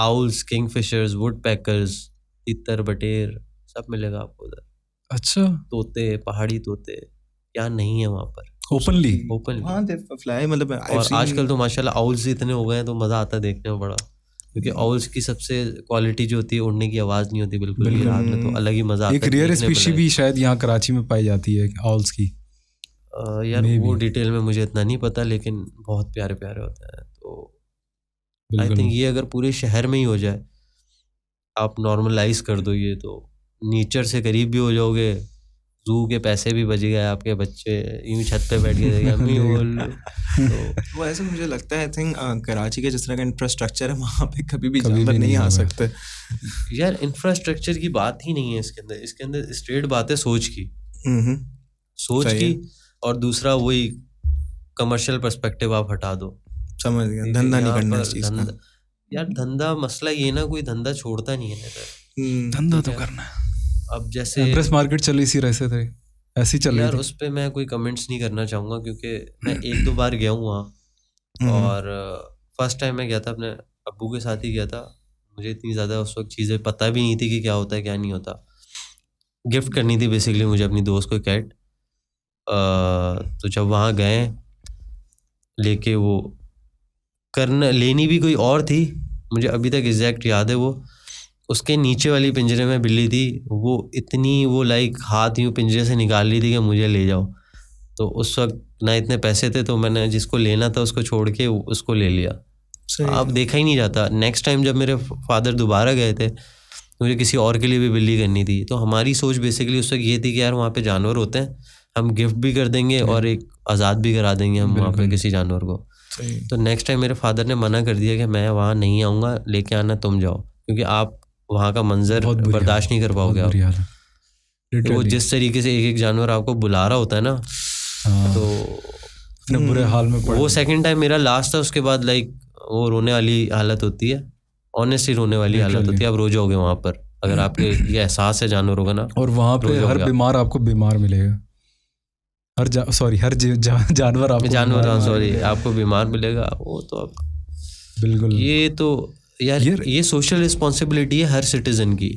आउल्स, किंगफिशर्स, वुड पैकर्स, तितर, बटेर सब मिलेगा आपको उधर. अच्छा. तोते, पहाड़ी तोते, क्या नहीं है वहाँ पर ओपनली. हाँ दे फ्लाई. मतलब और आजकल तो माशाल्लाह आउल्स इतने हो गए हैं तो मज़ा आता है देखने में बड़ा, क्योंकि आउल्स की सबसे क्वालिटी जो होती है, उड़ने की आवाज़ नहीं होती बिल्कुल भी. रात में तो अलग ही मज़ा आता है. एक रेयर स्पीशी भी शायद यहाँ कराची में पाई जाती है आउल्स की. यार वो डिटेल में मुझे इतना नहीं पता, लेकिन बहुत प्यारे प्यारे होते हैं. तो आई थिंक ये अगर पूरे शहर में ही हो जाए, आप नॉर्मलाइज कर दो ये, तो नेचर से करीब भी हो जाओगे, जू के पैसे भी बच गए, आपके बच्चे यूं छत पे बैठ के देखेंगे अम्मी बोल। तो वो ऐसे मुझे लगता है आई थिंक कराची के जिस तरह का इंफ्रास्ट्रक्चर है वहाँ पे कभी भी जानवर नहीं आ सकते यार। इंफ्रास्ट्रक्चर की बात ही नहीं है इसके अंदर स्ट्रेट बात है सोच की, सोच की। और दूसरा वही कमर्शियल पर्सपेक्टिव आप हटा दो, समझ गया, धंधा नहीं करना इस चीज का यार। धंधा मसला ये ना, कोई धंधा छोड़ता नहीं है, धंधा तो करना है। अब जैसे एम्प्रेस मार्केट चल इसी रहे थे, ऐसी चल रही यार थी। उस पे मैं कोई कमेंट्स नहीं करना चाहूँगा क्योंकि मैं 1-2 बार गया हूँ वहाँ, और फर्स्ट टाइम मैं गया था अपने अब्बू के साथ ही गया था। मुझे इतनी ज़्यादा उस वक्त चीज़ें पता भी नहीं थी कि क्या होता है क्या नहीं होता। गिफ्ट करनी थी बेसिकली मुझे अपनी दोस्त को कैट। तो जब वहाँ गए लेके, वो करना लेनी भी कोई और थी, मुझे अभी तक एग्जैक्ट याद है। वो उसके नीचे वाली पिंजरे में बिल्ली थी, वो इतनी वो लाइक हाथ यूँ पिंजरे से निकाल ली थी कि मुझे ले जाओ। तो उस वक्त ना इतने पैसे थे, तो मैंने जिसको लेना था उसको छोड़ के उसको ले लिया। अब देखा ही नहीं जाता। नेक्स्ट टाइम जब मेरे फादर दोबारा गए थे, मुझे किसी और के लिए भी बिल्ली करनी थी। तो हमारी सोच बेसिकली उस वक्त ये थी कि यार वहाँ पे जानवर होते हैं, हम गिफ्ट भी कर देंगे और एक आज़ाद भी करा देंगे हम वहाँ पे किसी जानवर को। तो नेक्स्ट टाइम मेरे फादर ने मना कर दिया कि मैं वहाँ नहीं आऊँगा, लेके आना तुम जाओ, क्योंकि आप वहाँ का मंजर बर्दाश्त नहीं कर पाओगे आप। तो वो जिस तरीके से एक जानवर आपको बुला रहा होता है ना, तो बुरे हाल में वो सेकंड टाइम मेरा लास्ट था। उसके बाद लाइक वो रोने वाली हालत होती है, ऑनेस्टली रोने वाली हालत होती है। आप रो जाओगे वहाँ पर, अगर आपके ये एहसास है जानवर होगा ना। और वहाँ पे हर बीमार आपको बीमार मिलेगा, हर जानवर आपको बीमार मिलेगा। वो तो आप बिल्कुल, ये तो यार ये सोशल रिस्पॉन्सिबिलिटी है हर सिटीजन की।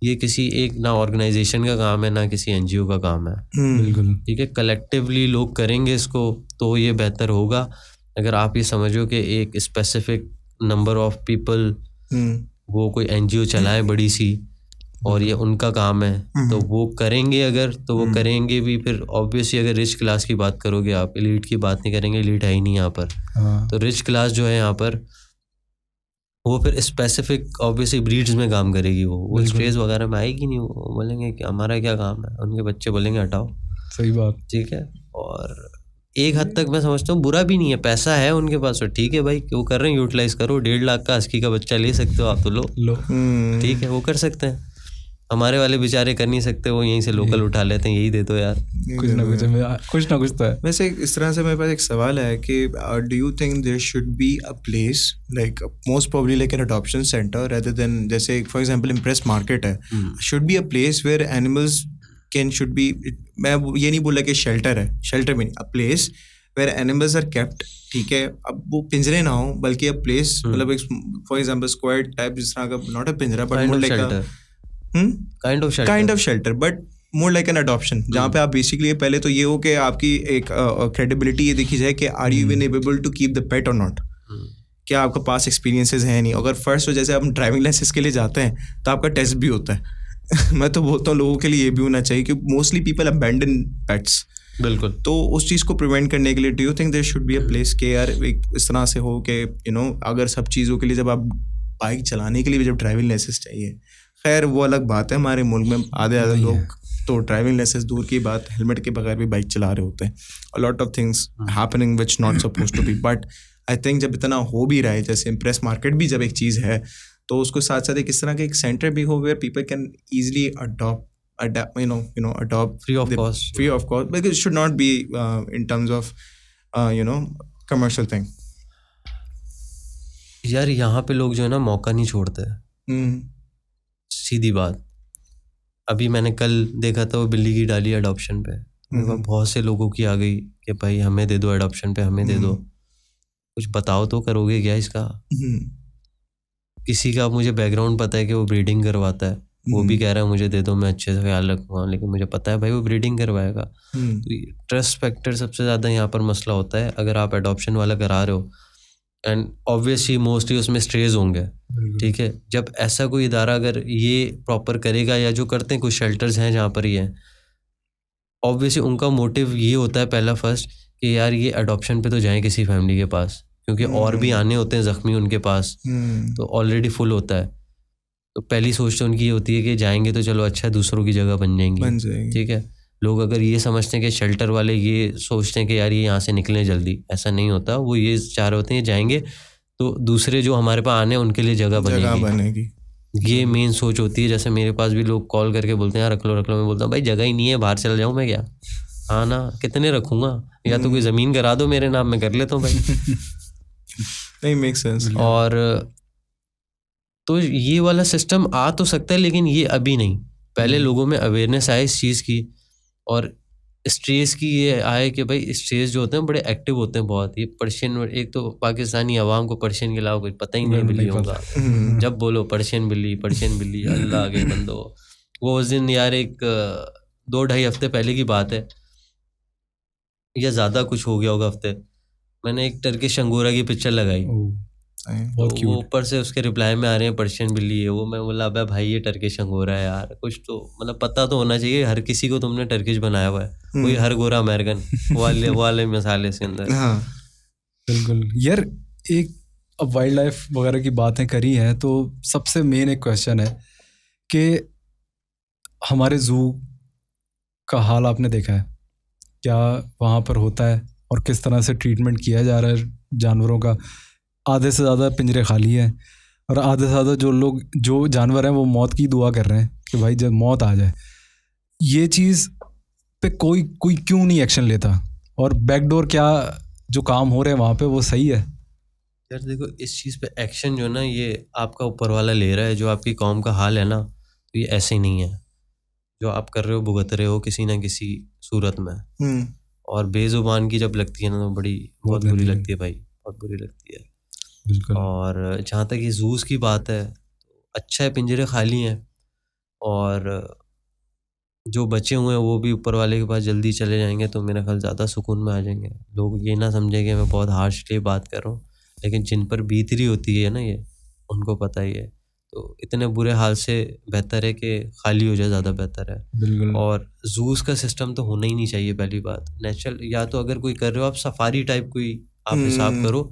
ये किसी एक ना ऑर्गेनाइजेशन का काम है ना किसी एनजीओ का काम है। बिल्कुल ठीक है, कलेक्टिवली लोग करेंगे इसको तो ये बेहतर होगा। अगर आप ये समझो कि एक स्पेसिफिक नंबर ऑफ पीपल वो कोई एनजीओ चलाए बड़ी सी और ये उनका काम है, तो वो करेंगे। अगर तो वो करेंगे भी। फिर ऑब्वियसली अगर रिच क्लास की बात करोगे आप, एलीट की बात नहीं करेंगे, एलीट है ही नहीं यहाँ पर। तो रिच क्लास जो है यहाँ पर, वो फिर स्पेसिफिक ऑब्वियसली ब्रीड्स में काम करेगी। वो स्ट्रेस वगैरह में आएगी नहीं। वो बोलेंगे कि हमारा क्या काम है, उनके बच्चे बोलेंगे हटाओ। सही बात, ठीक है। और एक हद तक मैं समझता हूँ बुरा भी नहीं है, पैसा है उनके पास, तो ठीक है भाई, वो कर रहे हैं यूटिलाइज करो। 1.5 लाख का हस्की का बच्चा ले सकते हो आप, तो लो। ठीक है, वो कर सकते हैं। हमारे वाले बेचारे कर नहीं सकते, वो यहीं से लोकल उठा लेते हैं, यही दे दो यार, कुछ ना कुछ तो है। वैसे इस तरह से मेरे पास एक सवाल है कि do you think there should be a place like most probably like an adoption centre rather than, जैसे फॉर एग्जांपल इम्प्रेस मार्केट है, should be a place where animals can should be, मैं ये नहीं बोला कि शेल्टर है, शेल्टर में नहीं, a place where animals are kept. ठीक है, अब वो पिंजरे ना हो बल्कि अ प्लेस, मतलब एक फॉर एग्जांपल स्क्वायर टाइप, जिस तरह का, नॉट अ पिंजरा but more like a kind of shelter but more like an adoption, जहाँ पे आप बेसिकली पहले तो ये हो कि आपकी एक क्रेडिबिलिटी ये देखी जाए कि are you even able to keep the pet और नॉट, क्या आपका पास एक्सपीरियंसेस हैं नहीं। अगर फर्स्ट तो जैसे हम ड्राइविंग लाइसेंस के लिए जाते हैं तो आपका टेस्ट भी होता है मैं तो बोलता हूँ लोगों के लिए ये भी होना चाहिए कि मोस्टली पीपल अबैंडन पेट्स। बिल्कुल। तो उस चीज़ को प्रिवेंट करने के लिए do you think there should be a place के यार एक इस तरह से हो कि यू नो, अगर सब चीज़ों के लिए, जब आप बाइक चलाने के लिए भी जब ड्राइविंग लाइसेंस चाहिए, खैर वो अलग बात है, हमारे मुल्क में आधे लोग तो ड्राइविंग लाइसेंस दूर की बात, हेलमेट के बगैर भी बाइक चला रहे होते हैं। A lot of things happening which not suppose to be, but I think जब इतना हो भी रहा है, जैसे इम्प्रेस मार्केट भी जब एक चीज़ है, तो उसको साथ साथ एक इस तरह का एक सेंटर भी हो where people can easily adopt free of cost, because it should not be in terms of commercial thing. यार यहाँ पे लोग जो है ना मौका नहीं छोड़ते, सीधी बात। अभी मैंने कल देखा था वो बिल्ली की डाली अडॉप्शन पे, बहुत से लोगों की आ गई कि भाई हमें दे दो अडॉप्शन पे, हमें दे दो। कुछ बताओ तो, करोगे क्या इसका? किसी का मुझे बैकग्राउंड पता है कि वो ब्रीडिंग करवाता है, वो भी कह रहा है मुझे दे दो, मैं अच्छे से ख्याल रखूँगा, लेकिन मुझे पता है भाई वो ब्रीडिंग करवाएगा। तो ट्रस्ट फैक्टर सबसे ज़्यादा यहाँ पर मसला होता है। अगर आप अडॉप्शन वाला करा रहे हो एंड ऑब्वियसली मोस्टली उसमें स्ट्रेज होंगे, ठीक है। जब ऐसा कोई इदारा अगर ये प्रॉपर करेगा, या जो करते हैं कुछ शेल्टर्स हैं जहाँ पर ये हैं, ऑब्वियसली उनका मोटिव ये होता है पहला फर्स्ट कि यार ये अडॉप्शन पे तो जाएं किसी फैमिली के पास, क्योंकि और भी आने होते हैं ज़ख्मी उनके पास, तो ऑलरेडी फुल होता है। तो पहली सोच तो उनकी ये होती है कि जाएंगे तो चलो अच्छा दूसरों की जगह बन जाएंगी, ठीक है। लोग अगर ये समझते हैं कि शेल्टर वाले ये सोचते हैं कि यार ये यहाँ से निकलें जल्दी, ऐसा नहीं होता। वो ये चाह रहे होते हैं जाएंगे तो दूसरे जो हमारे पास आने उनके लिए जगह बनेगी। ये मेन सोच होती है। जैसे मेरे पास भी लोग कॉल करके बोलते हैं यार रख लो, मैं बोलता हूँ भाई जगह ही नहीं है, बाहर चला जाऊँ मैं क्या? हाँ ना, कितने रखूँगा? या तो कोई ज़मीन करा दो मेरे नाम, में कर लेता हूँ भाई। नहीं, मेक सेंस। और तो ये वाला सिस्टम आ तो सकता है, लेकिन ये अभी नहीं। पहले लोगों में अवेयरनेस आए इस चीज़ की, और स्ट्रेस की ये आए कि भाई स्ट्रेस जो होते हैं बड़े एक्टिव होते हैं बहुत। ये पर्शियन, एक तो पाकिस्तानी अवाम को पर्शियन के अलावा कुछ पता ही नहीं बिल्ली होगा। जब बोलो पर्शियन बिल्ली अल्लाह के बंदो। वो उस दिन यार एक 2-2.5 हफ्ते पहले की बात है, या ज़्यादा कुछ हो गया होगा हफ्ते, मैंने एक टर्किश अंगोरा की पिक्चर लगाई, तो वो ऊपर से उसके रिप्लाई में आ रहे हैं पर्शियन बिल्ली है वो। मैं बोला अबे भाई ये टर्किश अंगोरा है यार, कुछ तो मतलब पता तो होना चाहिए। हर किसी को तुमने टर्किश बनाया हुआ है, कोई हर गोरा अमेरिकन वाले मिसाल इसके अंदर। हाँ बिल्कुल यार। एक अब वाइल्ड लाइफ वगैरह की बातें करी हैं, तो सबसे मेन एक क्वेश्चन है कि हमारे ज़ू का हाल आपने देखा है, क्या वहाँ पर होता है और किस तरह से ट्रीटमेंट किया जा रहा है जानवरों का? आधे से ज़्यादा पिंजरे खाली हैं, और आधे से ज़्यादा जो जानवर हैं वो मौत की दुआ कर रहे हैं कि भाई जब मौत आ जाए। ये चीज़ पे कोई क्यों नहीं एक्शन लेता? और बैकडोर क्या जो काम हो रहे हैं वहाँ पे वो सही है? यार देखो, इस चीज़ पे एक्शन जो ना ये आपका ऊपर वाला ले रहा है। जो आपकी कौम का हाल है ना, तो ये ऐसे ही नहीं है। जो आप कर रहे हो भुगत रहे हो किसी ना किसी सूरत में। और बेजुबान की जब लगती है ना तो बहुत बुरी लगती है भाई, बहुत बुरी लगती है। बिल्कुल। और जहाँ तक ये जूस की बात है, अच्छा है पिंजरे खाली हैं, और जो बचे हुए हैं वो भी ऊपर वाले के पास जल्दी चले जाएंगे तो मेरा ख्याल ज़्यादा सुकून में आ जाएंगे। लोग ये ना समझे कि मैं बहुत हार्शली बात कर रहा हूँ, लेकिन जिन पर बीत रही होती है ना ये, उनको पता ही है। तो इतने बुरे हाल से बेहतर है कि खाली हो जाए, ज़्यादा बेहतर है। बिल्कुल। और जूस का सिस्टम तो होना ही नहीं चाहिए पहली बात। नेचुरल, या तो अगर कोई कर रहे हो आप सफारी टाइप कोई आप हिसाब करो,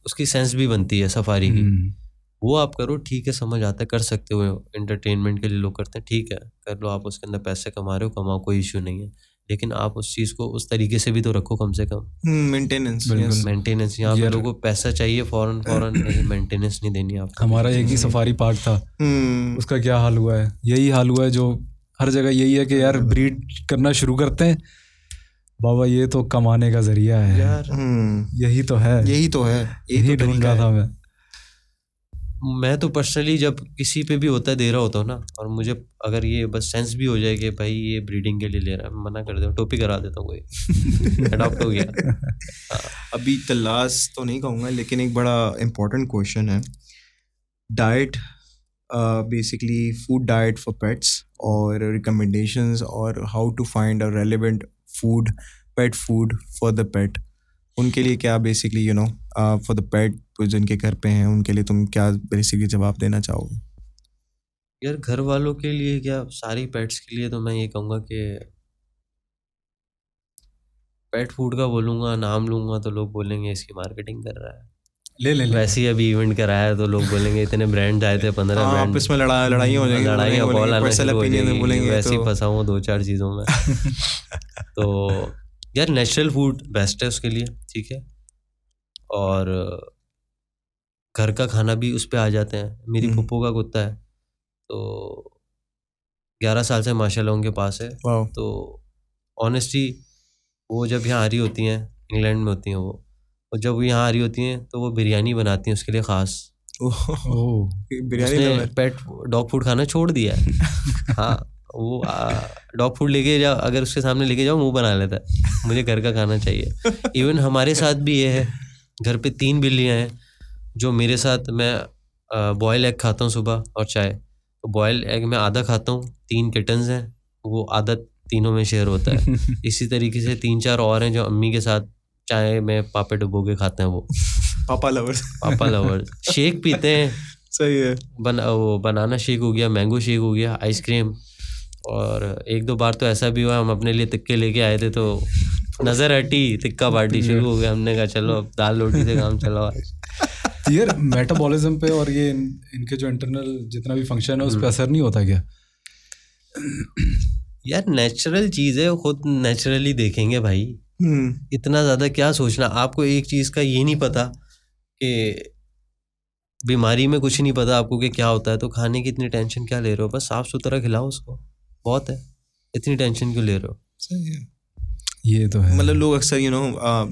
उसकी सेंस भी बनती है सफारी की, वो आप करो, ठीक है, समझ आता है, कर सकते हो। एंटरटेनमेंट के लिए लोग करते हैं, ठीक है कर लो आप, उसके अंदर पैसे कमा रहे हो कमाओ, कोई इश्यू नहीं है। लेकिन आप उस चीज़ को उस तरीके से भी तो रखो कम से कम। मेंटेनेंस यहाँ पे लोगों को पैसा चाहिए फौरन, लेकिन मेंटेनेंस नहीं देनी आपको। हमारा एक ही सफारी पार्क था, उसका क्या हाल हुआ है? यही हाल हुआ है जो हर जगह यही है कि यार ब्रीड करना शुरू करते हैं बाबा, ये तो कमाने का जरिया है यार। यही तो है यही ढूंढ रहा था मैं तो पर्सनली जब किसी पे भी होता है दे रहा होता हूँ ना, और मुझे अगर ये बस सेंस भी हो जाए कि भाई ये ब्रीडिंग के लिए ले रहा है, मना कर देता हूँ, टोपी करा देता हूँ, कोई अडॉप्ट हो गया। अभी द लास्ट तो नहीं कहूँगा, लेकिन एक बड़ा इम्पोर्टेंट क्वेश्चन है, diet, basically food diet for pets, और रिकमेंडेशंस, और how to find a relevant food, pet food for the pet. उनके लिए क्या बेसिकली फॉर द पेट जिनके घर पे हैं, उनके लिए तुम क्या बेसिकली जवाब देना चाहोगे? यार घर वालों के लिए क्या, सारी पेट्स के लिए तो मैं ये कहूँगा कि पेट फूड का बोलूँगा, नाम लूँगा तो लोग बोलेंगे इसकी मार्केटिंग कर रहा है। ले वैसे ही अभी इवेंट कराया तो लोग बोलेंगे इतने ब्रांड आए थे, 15 ब्रांड, आपस में लड़ाई हो जाएगी, लड़ाइयाँ कॉल आना शुरू हो जाएगी, वैसे ही तो फंसा हूँ 2-4 चीज़ों में। तो यार नेचुरल फूड बेस्ट है उसके लिए, ठीक है, और घर का खाना भी उस पर आ जाते हैं। मेरी पप्पो का कुत्ता है, तो 11 साल से माशाल्लाह उनके पास है। तो ऑनेस्टली वो जब यहाँ आ रही होती हैं, इंग्लैंड में होती हैं वो, और जब वो यहाँ आ रही होती हैं तो वो बिरयानी बनाती हैं उसके लिए ख़ास। बिरयानी पेट डॉग फूड खाना छोड़ दिया है। हाँ, वो डॉग फूड लेके जाओ, अगर उसके सामने लेके जाओ मुंह बना लेता है, मुझे घर का खाना चाहिए। इवन हमारे साथ भी ये है, घर पे 3 बिल्लियाँ हैं जो मेरे साथ, मैं बॉयल एग खाता हूँ सुबह और चाय, तो बॉयल एग मैं आधा खाता हूँ, 3 किटन्स हैं, वो आधा तीनों में शेयर होता है। इसी तरीके से 3-4 और हैं जो अम्मी के साथ चाय में पापे डुबो के खाते हैं, वो पापा लवर्स। शेक पीते हैं, सही है, वो बनाना शेक हो गया, मैंगो शेक हो गया, आइसक्रीम। और 1-2 बार तो ऐसा भी हुआ हम अपने लिए तिक्के लेके आए थे, तो नज़र हटी, तिक्का पार्टी शुरू हो गया, हमने कहा चलो अब दाल रोटी से काम चलाओ। यार मेटाबॉलिज्म पे और ये इनके जो इंटरनल जितना भी फंक्शन है उस पर असर नहीं होता क्या? यार नेचुरल चीज़ है, खुद नेचुरली देखेंगे भाई। इतना ज़्यादा क्या सोचना। आपको एक चीज़ का ये नहीं पता कि बीमारी में कुछ नहीं पता आपको कि क्या होता है, तो खाने की इतनी टेंशन क्या ले रहे हो? बस साफ सुथरा खिलाओ उसको, बहुत है। इतनी टेंशन क्यों ले रहे हो? सही है, ये तो है। मतलब लोग अक्सर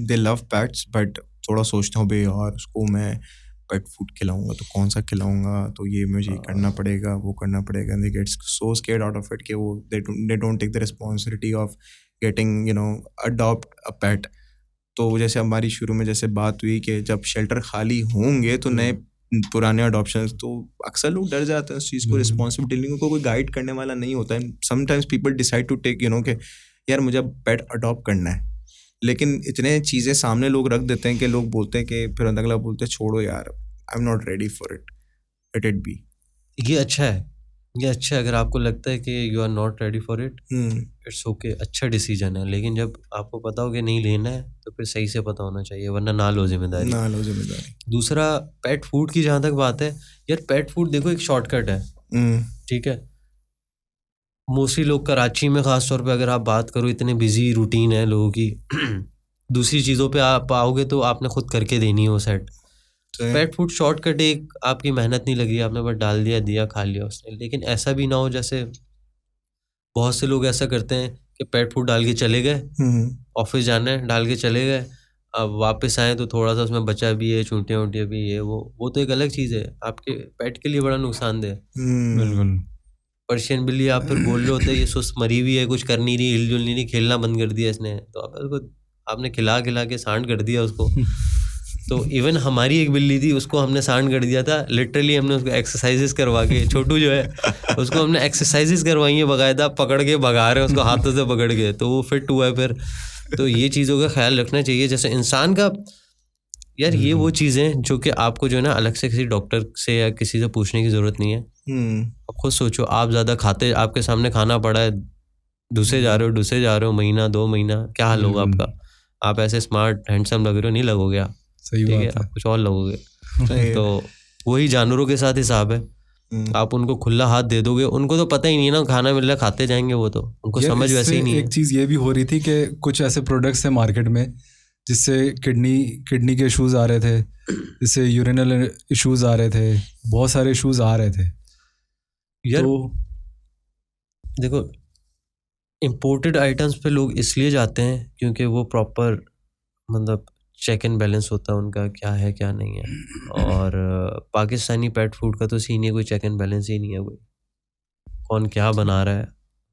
दे लव पेट्स बट थोड़ा सोचता हूँ भाई यार उसको मैं पेट फूड खिलाऊंगा तो कौन सा खिलाऊंगा, तो ये मुझे करना पड़ेगा वो करना पड़ेगा, they get so scared out of it कि वो they don't take the responsibility of getting adopt a pet. तो जैसे हमारी शुरू में जैसे बात हुई कि जब शेल्टर खाली होंगे तो नए पुराने अडॉप्शन, तो अक्सर लोग डर जाते हैं उस चीज़ को, रिस्पॉन्सिबिलिटी को कोई गाइड करने वाला नहीं होता है। Sometimes people decide to take कि यार मुझे पेट अडॉप्ट करना है, लेकिन इतने चीज़ें सामने लोग रख देते हैं कि लोग बोलते हैं कि फिर अगला बोलते हैं छोड़ो यार, I am not ready for it, let it be. ये अच्छा है, ये अच्छा है। अगर आपको लगता है कि you are not ready for it, it's okay, अच्छा डिसीजन है। लेकिन जब आपको पता हो कि नहीं लेना है तो फिर सही से पता होना चाहिए, वरना ना लो जिम्मेदारी। दूसरा, पेट फूड की जहाँ तक बात है, यार पेट फूड देखो एक शॉर्टकट है, ठीक है। मोस्टली लोग कराची में ख़ास तौर पे अगर आप बात करो, इतने बिजी रूटीन है लोगों की दूसरी चीज़ों पे आप आओगे तो आपने खुद करके देनी है वो सेट। पेट फूड शॉर्टकट, एक आपकी मेहनत नहीं लगी, आपने बस डाल दिया खा लिया उसने। लेकिन ऐसा भी ना हो, जैसे बहुत से लोग ऐसा करते हैं कि पेट फूड डाल के चले गए, ऑफिस जाना है डाल के चले गए, अब वापस आए तो थोड़ा सा उसमें बचा भी है, चूंटियाँ वूटियाँ भी है, वो तो एक अलग चीज़ है, आपके पेट के लिए बड़ा नुकसानदेह है। बिल्कुल। पर्शियन बिल्ली आप फिर बोल रहे होते हैं ये सुस्त मरी हुई है, कुछ कर नहीं रही, हिलजुल नहीं रही, खेलना बंद कर दिया इसने, तो आप उसको आपने खिला के सांड कर दिया उसको। तो इवन हमारी एक बिल्ली थी, उसको हमने सांड कर दिया था, लिटरली हमने उसको एक्सरसाइजेस करवा के, छोटू जो है उसको हमने एक्सरसाइजेस करवाई है बाकायदा, पकड़ के भगा रहे हैं उसको हाथों से पकड़ के, तो वो फिट हुआ है फिर। तो ये चीज़ों का ख्याल रखना चाहिए जैसे इंसान का। यार ये वो चीज़ें जो कि आपको जो है ना अलग से किसी डॉक्टर से या किसी से पूछने की ज़रूरत नहीं है। अब खुद सोचो, आप ज़्यादा खाते, आपके सामने खाना पड़ा है, डूसे जा रहे हो महीना 2 महीना, क्या हाल होगा आपका? आप ऐसे स्मार्ट हैंडसम लग रहे हो, नहीं लगोगे आप, ठीक है, आप कुछ और लगोगे। तो वही जानवरों के साथ हिसाब है, आप उनको खुला हाथ दे दोगे, उनको तो पता ही नहीं है ना, खाना मिल रहा खाते जाएंगे, वो तो उनको समझ वैसे ही नहीं है। एक चीज़ ये भी हो रही थी कि कुछ ऐसे प्रोडक्ट्स हैं मार्केट में जिससे किडनी के इश्यूज आ रहे थे, जिससे यूरिनल इश्यूज आ रहे थे, बहुत सारे इश्यूज आ रहे थे। यार तो देखो, इम्पोर्टेड आइटम्स पे लोग इसलिए जाते हैं क्योंकि वो प्रॉपर मतलब चेक एंड बैलेंस होता है उनका, क्या है क्या नहीं है। और पाकिस्तानी पेट फूड का तो सीन है, कोई चेक एंड बैलेंस ही नहीं है, कोई कौन क्या बना रहा है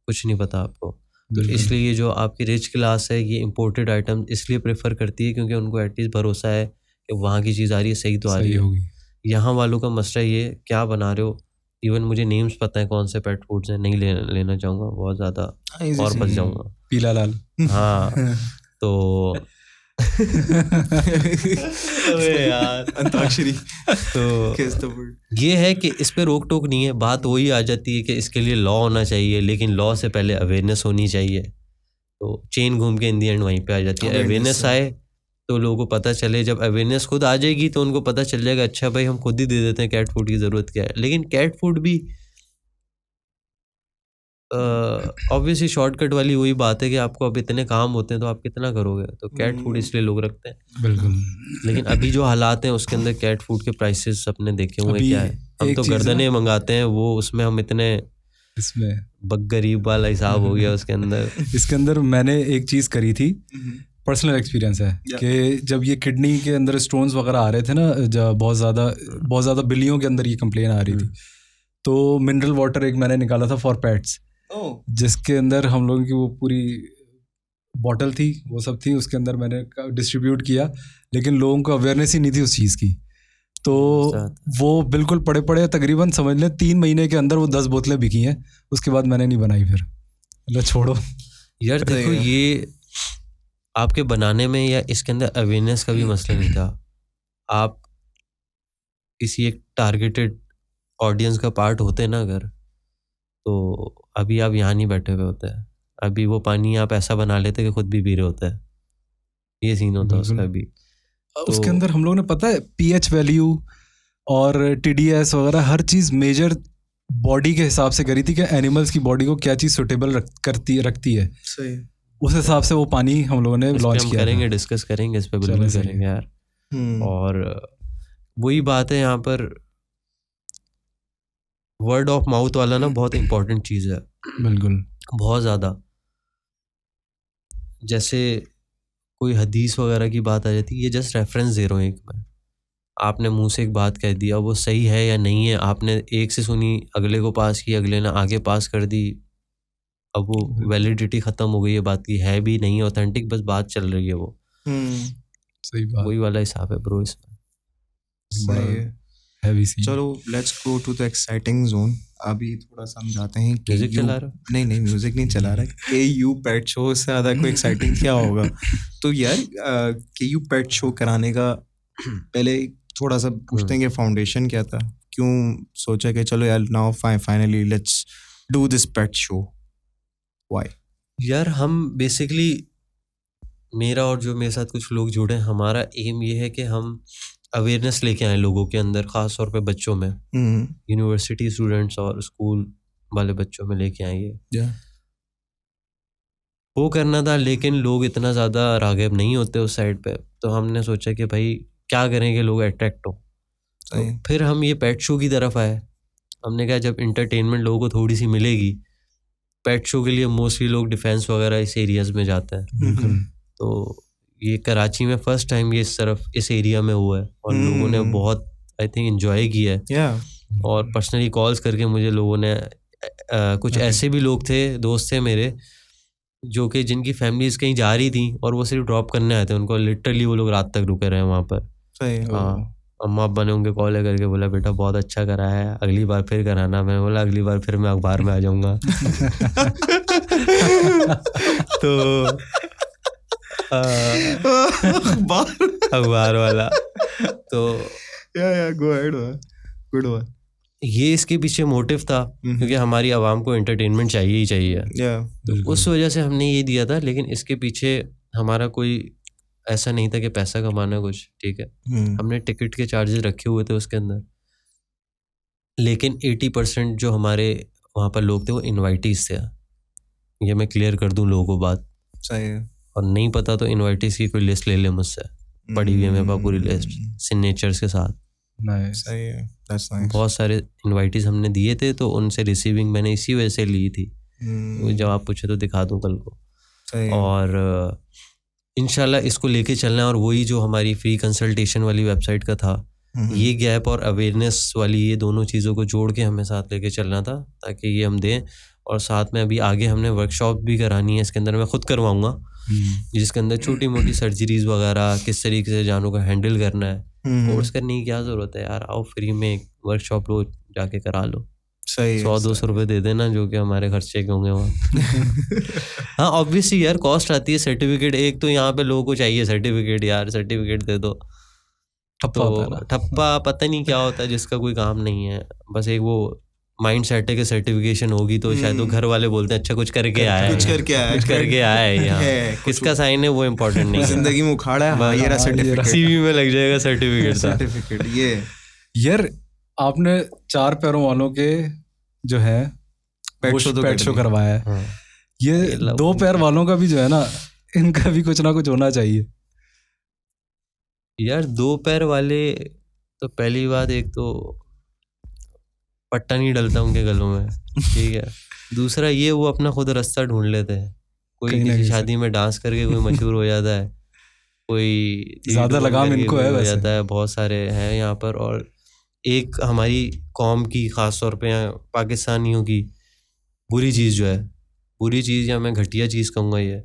कुछ नहीं पता आपको। तो इसलिए ये जो आपकी रिच क्लास है ये इम्पोर्टेड आइटम इसलिए प्रेफर करती है क्योंकि उनको एटलीस्ट भरोसा है कि वहाँ की चीज़ आ रही है, सही तो आ रही है। यहाँ वालों का मसला ये क्या बना रहे हो, इवन मुझे नेम्स पता है कौन से पेट फूड्स हैं, नहीं लेना चाहूँगा बहुत ज़्यादा और बच जाऊँगा। पीला लाल, हाँ तो अबे यार अंताक्षरी। तो ये है कि इस पे रोक टोक नहीं है, बात वही आ जाती है कि इसके लिए लॉ होना चाहिए, लेकिन लॉ से पहले अवेयरनेस होनी चाहिए। तो चेन घूम के इन दी एंड वहीं पे आ जाती है। अवेयरनेस आए तो लोगों को पता चले, जब अवेयरनेस खुद आ जाएगी तो उनको पता चल जाएगा, अच्छा भाई हम खुद ही दे देते हैं, कैट फूड की ज़रूरत क्या है। लेकिन कैट फूड भी ऑब्वियसली शॉर्टकट वाली वही बात है कि आपको अब इतने काम होते हैं तो आप कितना करोगे, तो कैट फूड इसलिए लोग रखते हैं। बिल्कुल। लेकिन अभी जो हालात हैं उसके अंदर कैट फूड के प्राइसेस अपने देखे हुए क्या है, हम तो गर्दनें मंगाते हैं, वो उसमें हम इतने इसमें गरीब वाला हिसाब हो गया उसके अंदर। इसके अंदर मैंने एक चीज़ करी थी, पर्सनल एक्सपीरियंस है कि जब ये किडनी के अंदर स्टोन्स वगैरह आ रहे थे ना, जब बहुत ज़्यादा बिल्लियों के अंदर ये कंप्लेन आ रही थी, तो मिनरल वाटर एक मैंने निकाला था फॉर पेट्स, जिसके अंदर हम लोगों की वो पूरी बॉटल थी, वो सब थी, उसके अंदर मैंने डिस्ट्रीब्यूट किया, लेकिन लोगों को अवेयरनेस ही नहीं थी उस चीज़ की। तो वो बिल्कुल पड़े तकरीबन समझ लें 3 महीने के अंदर वो 10 बोतलें बिकी हैं। उसके बाद मैंने नहीं बनाई, फिर मतलब छोड़ो यार। देखो ये आपके बनाने में या इसके अंदर अवेयरनेस का भी मसला नहीं था, आप किसी एक टारगेटेड ऑडियंस का पार्ट होते ना अगर, तो अभी आप यहाँ नहीं बैठे हुए होते हैं, अभी वो पानी आप ऐसा बना लेते कि खुद भी पी रहे होते हैं, ये सीन होता है उसका भी। उसके अंदर हम लोगों ने पता है pH वैल्यू और TDS वगैरह हर चीज़ मेजर बॉडी के हिसाब से करी थी कि एनिमल्स की बॉडी को क्या चीज़ सुटेबल रखती है। सही। उस हिसाब से वो पानी हम लोगों ने लॉन्च किया। करेंगे, डिस्कस करेंगे इस पे, बिल्कुल करेंगे यार। और वही बात है यहाँ पर, वर्ड ऑफ माउथ वाला ना बहुत इंपॉर्टेंट चीज़ है। बिल्कुल, बहुत ज़्यादा। जैसे कोई हदीस वगैरह की बात आ जाती है, ये जस्ट रेफरेंस दे रहा हूँ एक मैं। आपने मुंह से एक बात कह दिया, वो सही है या नहीं है, आपने एक से सुनी, अगले को पास की, अगले ने आगे पास कर दी, अब वो वैलिडिटी ख़त्म हो गई है बात की, है भी नहीं ऑथेंटिक, बस बात चल रही है वो। सही बात। वही वाला हिसाब है ब्रो इसमें। सही है। हैवी सी। चलो let's go to the exciting zone. अभी थोड़ा सा हम जाते हैं। म्यूजिक चला रहा? नहीं म्यूजिक नहीं चला रहा। KU पेट शो से ज़्यादा कोई एक्साइटिंग क्या होगा। तो यार KU पेट शो कराने का पहले थोड़ा सा पूछते हैं कि फाउंडेशन क्या था, क्यों सोचा कि चलो यार now finally let's do this pet show, why? यार हम बेसिकली, मेरा और जो मेरे साथ कुछ लोग जुड़े हैं, हमारा एम ये है कि हम अवेयरनेस लेके आए लोगों के अंदर, ख़ास तौर पे बच्चों में, यूनिवर्सिटी स्टूडेंट्स और स्कूल वाले बच्चों में लेके आए ये। वो करना था, लेकिन लोग इतना ज़्यादा राग़िब नहीं होते उस साइड पे, तो हमने सोचा कि भाई क्या करेंगे लोग अट्रैक्ट हो। तो फिर हम ये पेट शो की तरफ आए। हमने कहा जब इंटरटेनमेंट लोगों को थोड़ी सी मिलेगी, पेट शो के लिए मोस्टली लोग डिफेंस वगैरह इस एरियाज़ में जाते हैं। तो ये कराची में फर्स्ट टाइम ये इस तरफ इस एरिया में हुआ है, और लोगों ने बहुत आई थिंक एंजॉय किया है। और पर्सनली कॉल्स करके मुझे लोगों ने कुछ ऐसे भी लोग थे, दोस्त थे मेरे, जो कि जिनकी फैमिलीज कहीं जा रही थी और वो सिर्फ ड्रॉप करने आए थे, उनको लिटरली वो लोग रात तक रुके रहे वहाँ पर। हाँ, अम्मा अब्बा ने उनके कॉल करके बोला बेटा बहुत अच्छा करा है, अगली बार फिर कराना। मैंने बोला अगली बार फिर मैं अखबार में आ जाऊँगा। तो अखबार वाला तो गो अहेड, गुड वन। ये इसके पीछे मोटिव था, क्योंकि हमारी आवाम को एंटरटेनमेंट चाहिए ही चाहिए। तो उस वजह से हमने ये दिया था, लेकिन इसके पीछे हमारा कोई ऐसा नहीं था कि पैसा कमाना कुछ, ठीक है। हमने टिकट के चार्जेस रखे हुए थे उसके अंदर, लेकिन 80% जो हमारे वहाँ पर लोग थे वो इनवाइटीज थे। ये मैं क्लियर कर दूँ लोगों को बात। सही है। और नहीं पता तो इनवाइटीज की कोई लिस्ट ले ले मुझसे, पड़ी हुई है मेरे पास पूरी लिस्ट सिग्नेचर्स के साथ। सही है, that's nice. बहुत सारे इनवाइटीज हमने दिए थे, तो उनसे रिसीविंग मैंने इसी वजह से ली थी। जब आप पूछे तो दिखा दूँ कल को। और इंशाल्लाह इसको लेके चलना है। और वही जो हमारी फ्री कंसल्टेशन वाली वेबसाइट का था, ये गैप और अवेयरनेस वाली, ये दोनों चीज़ों को जोड़ के हमें साथ लेके चलना था, ताकि ये हम दें। और साथ में अभी आगे हमने वर्कशॉप भी करानी है, इसके अंदर मैं खुद करवाऊँगा, जिसके अंदर छोटी मोटी सर्जरीज वगैरह, किस तरीके से जानों को हैंडल करना है, कोर्स करने की क्या ज़रूरत है यार। आओ फ्री में वर्कशॉप लो, जाके करा लो। सही 100-200 रुपये दे देना, जो कि हमारे खर्चे के होंगे वहाँ। हाँ ऑब्वियसली यार कॉस्ट आती है। सर्टिफिकेट एक तो यहाँ पे लोगों को चाहिए सर्टिफिकेट, यार सर्टिफिकेट दे दो। तो ठप्पा पता नहीं क्या होता है, जिसका कोई काम नहीं है। बस एक वो माइंड सेट है कि सर्टिफिकेशन होगी तो शायद वो घर वाले बोलते हैं अच्छा कुछ करके आया है, कुछ करके आया है यहाँ, किसका साइन है वो इम्पोर्टेंट नहीं है। जिंदगी में उखाड़ा है, ये रहा सर्टिफिकेट, सीवी में लग जाएगा सर्टिफिकेट। ये यार आपने 4 पैरों वालों के जो है पेट शो करवाया है। ये 2 पैर वालों का भी जो है ना, इनका भी कुछ ना कुछ होना चाहिए यार। 2 पैर वाले तो पहली बात, एक तो पट्टा नहीं डलता उनके गलों में, ठीक है। दूसरा ये वो अपना खुद रास्ता ढूंढ लेते हैं। कोई किसी शादी में डांस करके कोई मशहूर हो जाता है, कोई ज्यादा लगाम इनको है हो जाता है। बहुत सारे हैं यहाँ पर। और एक हमारी कौम की ख़ास तौर पे पाकिस्तानियों की बुरी चीज़ जो है, बुरी चीज़ या मैं घटिया चीज़ कहूँगा ये,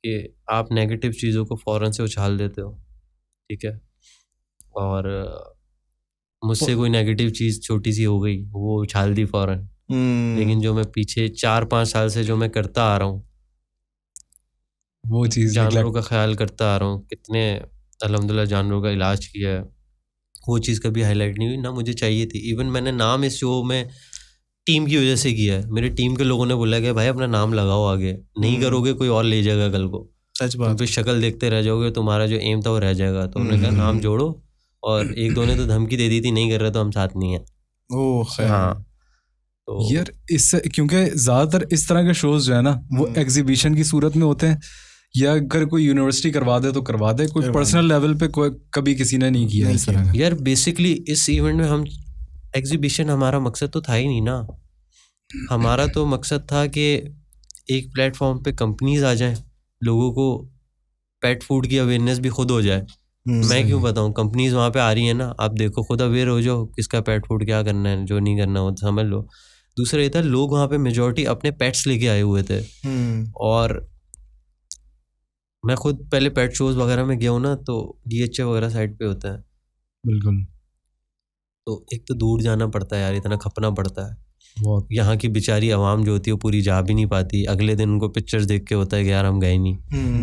कि आप नेगेटिव चीज़ों को फ़ौरन से उछाल देते हो, ठीक है। और मुझसे कोई नेगेटिव चीज़ छोटी सी हो गई, वो उछाल दी फ़ौरन। लेकिन जो मैं पीछे 4-5 साल से जो मैं करता आ रहा हूँ, वो चीज़ जानवरों का ख्याल करता आ रहा हूँ, कितने अल्हम्दुलिल्लाह जानवरों का इलाज किया है, वो चीज़ कभी हाईलाइट नहीं हुई ना, मुझे चाहिए थी। इवन मैंने नाम इस शो में टीम की वजह से किया है। मेरे टीम के लोगों ने बोला कि भाई अपना नाम लगाओ, आगे नहीं करोगे कोई और ले जाएगा कल को। सच तुम बात। पे शक्ल देखते रह जाओगे, तुम्हारा जो एम था वो रह जाएगा। तो उन्होंने कहा नाम जोड़ो, और एक दो ने तो धमकी दे दी थी, नहीं कर रहे तो हम साथ नहीं है। ओह हाँ तो यार इससे, क्योंकि ज़्यादातर इस तरह के शोज जो है ना वो एग्जीबिशन की सूरत में होते हैं, या अगर कोई यूनिवर्सिटी करवा दे तो करवा दे, कोई पर्सनल लेवल पे कोई कभी किसी ने नहीं किया इस तरह का। यार बेसिकली इस इवेंट में हम एग्जीबिशन, हमारा मकसद तो था ही नहीं ना। हमारा तो मकसद था कि एक प्लेटफॉर्म पे कंपनीज आ जाएं, लोगों को पेट फूड की अवेयरनेस भी खुद हो जाए। मैं क्यों बताऊं, कंपनीज वहाँ पे आ रही है ना, आप देखो खुद अवेयर हो जाओ किसका पेट फूड क्या करना है, जो नहीं करना वो समझ लो। दूसरा ये था, लोग वहाँ पे मेजॉरिटी अपने पेट्स लेके आए हुए थे, और मैं खुद पहले पेट शोज वगैरह में गया हूँ ना, तो DHA वगैरह साइड पे होता है। बिल्कुल। तो एक तो दूर जाना पड़ता है यार, इतना खपना पड़ता है। बहुत। यहाँ की बेचारी आवाम जो होती है वो पूरी जा भी नहीं पाती, अगले दिन उनको पिक्चर्स देख के होता है कि यार हम गए नहीं।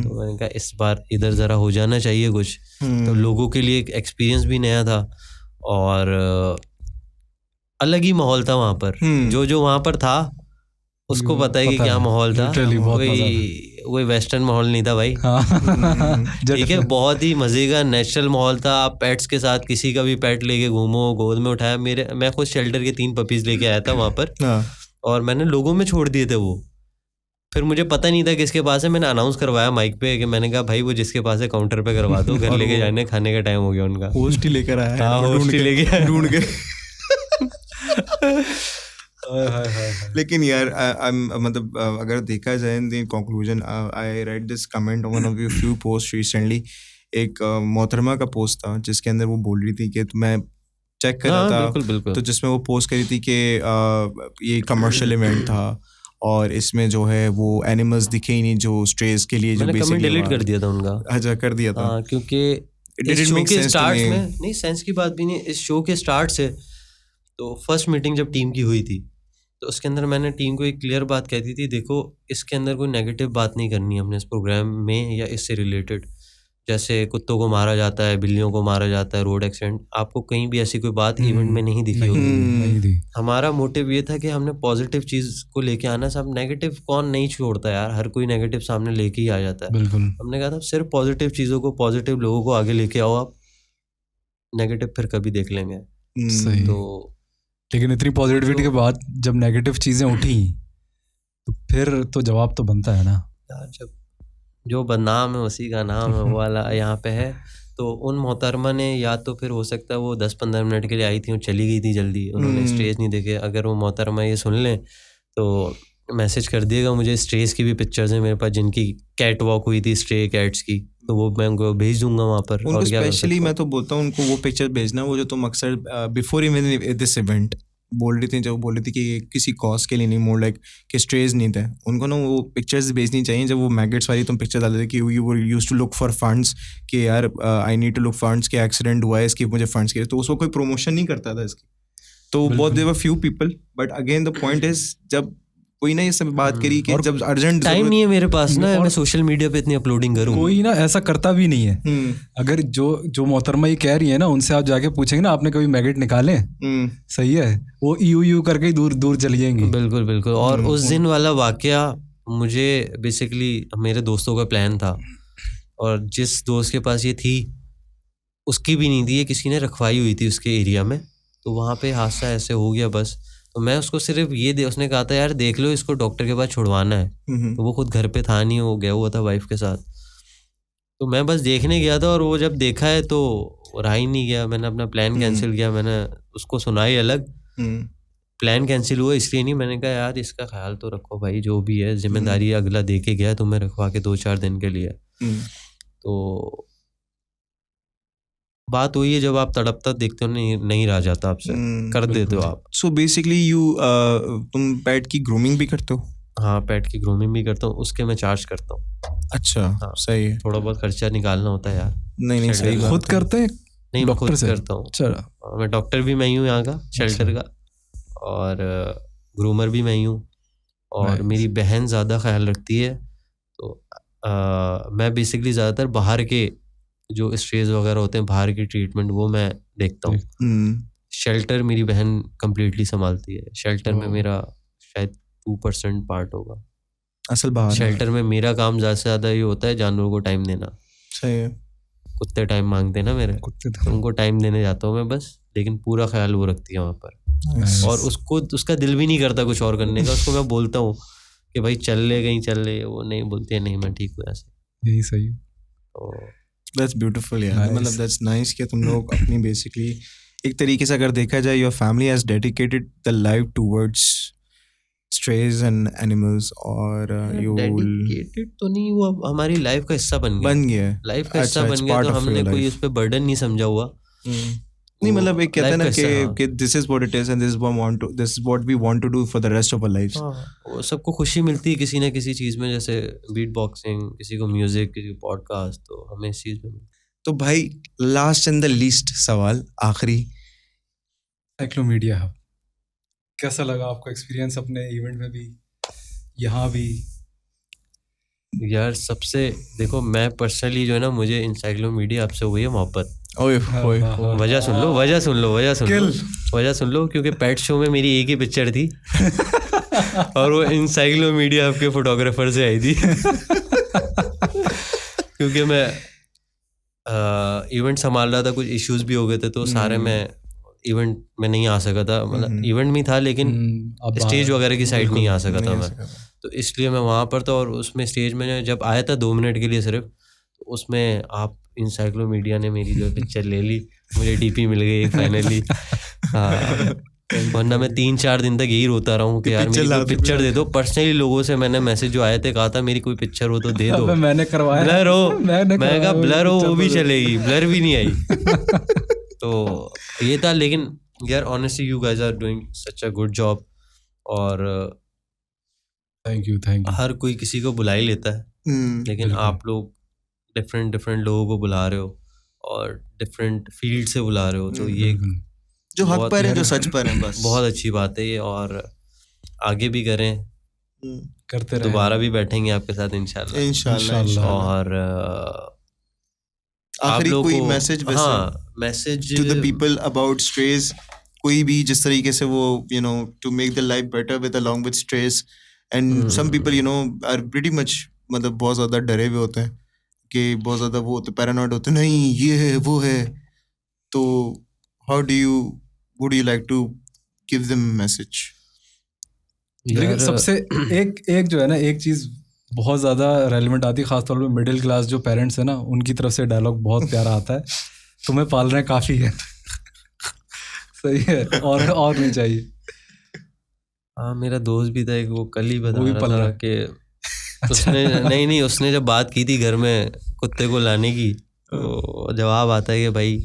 तो मैंने कहा इस बार इधर ज़रा हो जाना चाहिए कुछ। तो लोगों के लिए एक एक्सपीरियंस भी नया था, और अलग ही माहौल था वहाँ पर। जो वहाँ पर था उसको पता है कि क्या माहौल था। वही वेस्टर्न माहौल नहीं था भाई। ठीक है, बहुत ही मजे का नेचुरल माहौल था। आप पेट्स के साथ किसी का भी पेट लेके घूमो, गोद में उठाया। मैं खुद शेल्टर के 3 पपीज लेके आया था वहाँ पर, और मैंने लोगों में छोड़ दिए थे वो। फिर मुझे पता नहीं था किसके पास है, मैंने अनाउंस करवाया माइक पे कि मैंने कहा भाई वो जिसके पास है काउंटर पे करवा दो, घर लेके जाने खाने का टाइम हो गया उनका। होस्ट ही लेकर आया। हाँ, होस्ट ही लेके आया ढूंढ के। लेकिन यार मतलब अगर देखा जाए in conclusion, I read this comment on one of your few post recently. एक मोहतरमा का पोस्ट था जिसके अंदर वो बोल रही थी कि मैं चेक कर रहा था, बिल्कुल। तो जिसमें वो पोस्ट करी थी कि ये कमर्शियल इवेंट था और इसमें जो है वो एनिमल्स दिखे ही नहीं जो स्ट्रेस के लिए, जो बेसिकली डिलीट कर दिया था उनका। अच्छा, कर दिया था। क्योंकि इस शो के स्टार्ट में नहीं, सेंस की बात भी नहीं। इस शो के स्टार्ट से तो फर्स्ट मीटिंग जब टीम की हुई थी, तो उसके अंदर मैंने टीम को एक क्लियर बात कहती थी, देखो इसके अंदर कोई नेगेटिव बात नहीं करनी है हमने इस प्रोग्राम में या इससे रिलेटेड। जैसे कुत्तों को मारा जाता है, बिल्लियों को मारा जाता है, रोड एक्सीडेंट, आपको कहीं भी ऐसी कोई बात इवेंट में नहीं दिखी होगी। हमारा मोटिव ये था कि हमने पॉजिटिव चीज़ को लेके आना। सब नेगेटिव कौन नहीं छोड़ता यार, हर कोई नेगेटिव सामने लेके ही आ जाता है। बिल्कुल। हमने कहा था सिर्फ पॉजिटिव चीज़ों को, पॉजिटिव लोगों को आगे लेके आओ, आप नेगेटिव फिर कभी देख लेंगे। सही। तो लेकिन इतनी पॉजिटिविटी के बाद जब नेगेटिव चीज़ें उठी तो फिर तो जवाब तो बनता है ना यार। जब जो बदनाम है उसी का नाम है, वो वाला यहाँ पे है। तो उन मोहतरमा ने, या तो फिर हो सकता है वो 10-15 मिनट के लिए आई थी और चली गई थी जल्दी, उन्होंने स्टेज नहीं देखे। अगर वो मोहतरमा ये सुन लें तो मैसेज कर दिएगा मुझे। स्टेज की भी पिक्चर्स हैं मेरे पास जिनकी कैट वॉक हुई थी स्ट्रे कैट्स की, तो वो मैं उनको भेज दूंगा वहाँ पर। उनको स्पेशली मैं तो बोलता हूँ उनको वो पिक्चर भेजना, वो जो तुम अक्सर बिफोर इवन दिस इवेंट बोल रही थी, जब बोल रही थी कि किसी कॉज के लिए नहीं, मोर लाइक कि स्ट्रेज नहीं थे, उनको ना वो पिक्चर्स भेजनी चाहिए। जब वो मैगेट्स वाली तुम पिक्चर डाल रहे थे कि you used to look for funds, कि यार I need to look funds, के एक्सीडेंट हुआ है इसकी, मुझे फंड्स के, तो उसको कोई प्रमोशन नहीं करता था इसकी। तो बहुत there were few people, but again the point is जब कोई ना ये सब बात करी कि जब अर्जेंट टाइम नहीं है मेरे पास ना, मैं सोशल मीडिया पे इतनी अपलोडिंग करूँ, कोई ना ऐसा करता भी नहीं है। अगर जो मोहतरमा ये कह रही है ना, उनसे आप जाके पूछेंगे ना आपने कभी मैगेट निकाले, सही है, वो यू करके ही दूर दूर चली जाएंगी। बिल्कुल बिल्कुल। और उस दिन वाला वाकया मुझे बेसिकली मेरे दोस्तों का प्लान था, और जिस दोस्त के पास ये थी उसकी भी नहीं थी, ये किसी ने रखवाई हुई थी उसके एरिया में। तो वहाँ पे हादसा ऐसे हो गया बस। तो मैं उसको सिर्फ ये उसने कहा था यार देख लो इसको डॉक्टर के पास छुड़वाना है। तो वो खुद घर पे था नहीं, वो गया हुआ था वाइफ के साथ। तो मैं बस देखने गया था, और वो जब देखा है तो रहा ही नहीं गया। मैंने अपना प्लान कैंसिल किया, मैंने उसको सुनाई अलग, प्लान कैंसिल हुआ इसलिए नहीं। मैंने कहा यार इसका ख्याल तो रखो भाई, जो भी है जिम्मेदारी अगला दे के गया तुम्हें रखवा के 2-4 दिन के लिए। तो बात वही है, जब आप तड़पता देखते हो नहीं रह जाता आपसे, कर देते हो आप। सो बेसिकली तुम पेट की ग्रूमिंग भी करते हो? हाँ, पेट की ग्रूमिंग भी करता हूँ, उसके मैं चार्ज करता हूँ। अच्छा, हाँ, सही है। थोड़ा बहुत खर्चा निकालना होता है यार। नहीं सही। खुद करते हैं? नहीं, मैं खुद करता हूँ। अच्छा। मैं डॉक्टर भी मैं ही हूँ यहाँ का शेल्टर का, और ग्रूमर भी मैं ही हूँ, और मेरी बहन ज़्यादा ख्याल रखती है। तो मैं बेसिकली ज़्यादातर बाहर के जो स्ट्रेस वगैरह होते हैं, बाहर की ट्रीटमेंट वो मैं देखता हूँ। शेल्टर मेरी बहन कम्प्लीटली संभालती है। शेल्टर में मेरा शायद 2% पार्ट होगा। असल बात शेल्टर में मेरा काम ज़्यादा से ज़्यादा ये होता है जानवरों को टाइम देना। सही है। कुत्ते टाइम मांगते हैं ना मेरे, कुत्ते तो उनको टाइम देने जाता हूँ मैं बस, लेकिन पूरा ख्याल वो रखती है वहाँ पर। और उसको उसका दिल भी नहीं करता कुछ और करने का। उसको मैं बोलता हूँ कि भाई चल ले, कहीं चल ले, वो नहीं बोलती है नहीं मैं ठीक हूँ ऐसे। यही सही है। तो दैट्स ब्यूटीफुल यार, मतलब दैट्स नाइस कि तुम लोग अपनी बेसिकली एक तरीके से अगर देखा जाए your family has dedicated the life towards esterase and animals, और यू डेडिकेटेड तो नहीं, वो अब हमारी लाइफ का हिस्सा बन गया है। लाइफ का हिस्सा बन गया, तो हमने कोई उस पर बर्डन नहीं समझा हुआ। नहीं मतलब एक कहते हैं ना कि this is what it is and this is what we want to do for the rest of our lives. वो सबको खुशी मिलती है किसी ना किसी चीज़ में, जैसे बीट बॉक्सिंग, किसी को म्यूजिक, किसी को पॉडकास्ट, तो हमें इस चीज़ में। तो भाई लास्ट एंड द लीस्ट सवाल, आखिरी, साइक्लोमीडिया हब कैसा लगा आपको एक्सपीरियंस अपने इवेंट में भी यहाँ भी? यार सबसे देखो, मैं पर्सनली जो है ना, मुझे इंसाइक्लोमीडिया आपसे हुई है मोहब्बत। वजह सुन लो क्योंकि पेट शो में मेरी एक ही पिक्चर थी और वो इंसाइक्लोमीडिया आपके फोटोग्राफर से आई थी क्योंकि मैं इवेंट संभाल रहा था, कुछ इश्यूज भी हो गए थे, तो सारे मैं इवेंट में नहीं आ सका था। मतलब इवेंट में था लेकिन स्टेज वगैरह की साइड नहीं आ सका था मैं, तो इसलिए मैं वहाँ पर था। और उसमें स्टेज में जब आया था 2 मिनट के लिए सिर्फ, तो उसमें आप इंसाइक्लोमीडिया ने मेरी जो पिक्चर ले ली, मुझे डीपी मिल गई फाइनली। हाँ, वरना मैं 3-4 दिन तक यही रोता रहा हूँ कि यार मेरी कोई पिक्चर दे दो। पर्सनली लोगों से मैंने मैसेज जो आए थे, कहा था मेरी कोई पिक्चर हो तो दे दो। मैंने करवाया, ब्लर हो, मैं कहा ब्लर हो वो भी चलेगी, ब्लर भी नहीं आई। तो ये था। लेकिन यार honestly you guys are doing such a good job, और थैंक यू। हर कोई किसी को बुला ही लेता है, लेकिन आप लोग डिफरेंट लोगों को बुला रहे हो और डिफरेंट फील्ड से बुला रहे हो, तो ये जो हक पर है, जो सच पर है, बस बहुत अच्छी बात है ये। और आगे भी करें, करते रहें, दोबारा भी बैठेंगे आपके साथ इंशाल्लाह। और आखिरी कोई message, message to the people about stress, कोई भी जिस तरीके से वो to make the life better with along with stress, and some people are pretty much, मतलब बहुत ज़्यादा डरे हुए होते हैं कि बहुत ज़्यादा वो होते, पैरानॉइड होते, नहीं ये है वो है। तो would you like to give them a message? सबसे एक जो है ना, एक चीज़ बहुत ज़्यादा रेलिवेंट आती है, खासतौर पर मिडिल क्लास जो पेरेंट्स है ना, उनकी तरफ से डायलॉग बहुत प्यारा आता है, तुम्हें पाल रहे हैं काफ़ी है। सही है, और नहीं चाहिए। हाँ, मेरा दोस्त भी था एक, वो कल ही बता रहा था कि उसने नहीं उसने जब बात की थी घर में कुत्ते को लाने की, तो जवाब आता है कि भाई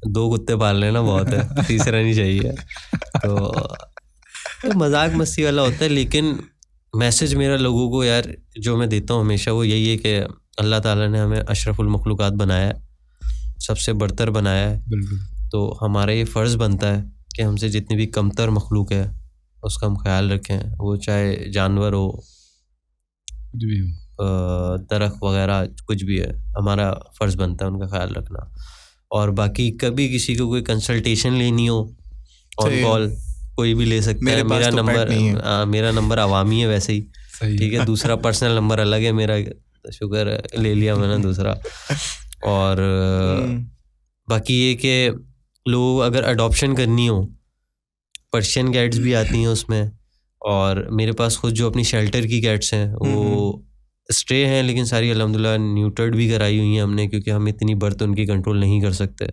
2 कुत्ते पाल लेना बहुत है, तीसरा नहीं चाहिए। तो मजाक मस्ती वाला होता है, लेकिन मैसेज मेरा लोगों को यार जो मैं देता हूँ हमेशा वो यही है कि अल्लाह ताला ने हमें अशरफुल मखलूक़ात बनाया है, सबसे बरतर बनाया है। बिल्कुल। तो हमारा ये फ़र्ज़ बनता है कि हमसे जितनी भी कमतर मखलूक है उसका हम ख्याल रखें, वो चाहे जानवर हो, कुछ भी हो, दरख्त वगैरह कुछ भी है, हमारा फ़र्ज़ बनता है उनका ख्याल रखना। और बाकी कभी किसी को कोई कंसल्टेशन लेनी हो, ऑन कॉल कोई भी ले सकता है। मेरा नंबर अवामी है वैसे ही, ठीक है, दूसरा पर्सनल नंबर अलग है मेरा, शुक्र ले लिया मैंने दूसरा। और बाकी ये कि लोग अगर अडॉप्शन करनी हो, पर्शियन कैट्स भी आती हैं उसमें, और मेरे पास खुद जो अपनी शेल्टर की कैट्स हैं वो स्ट्रे हैं, लेकिन सारी अल्हम्दुलिल्लाह न्यूटर्ड भी कराई हुई हैं हमने, क्योंकि हम इतनी बर्थ उनकी कंट्रोल नहीं कर सकते।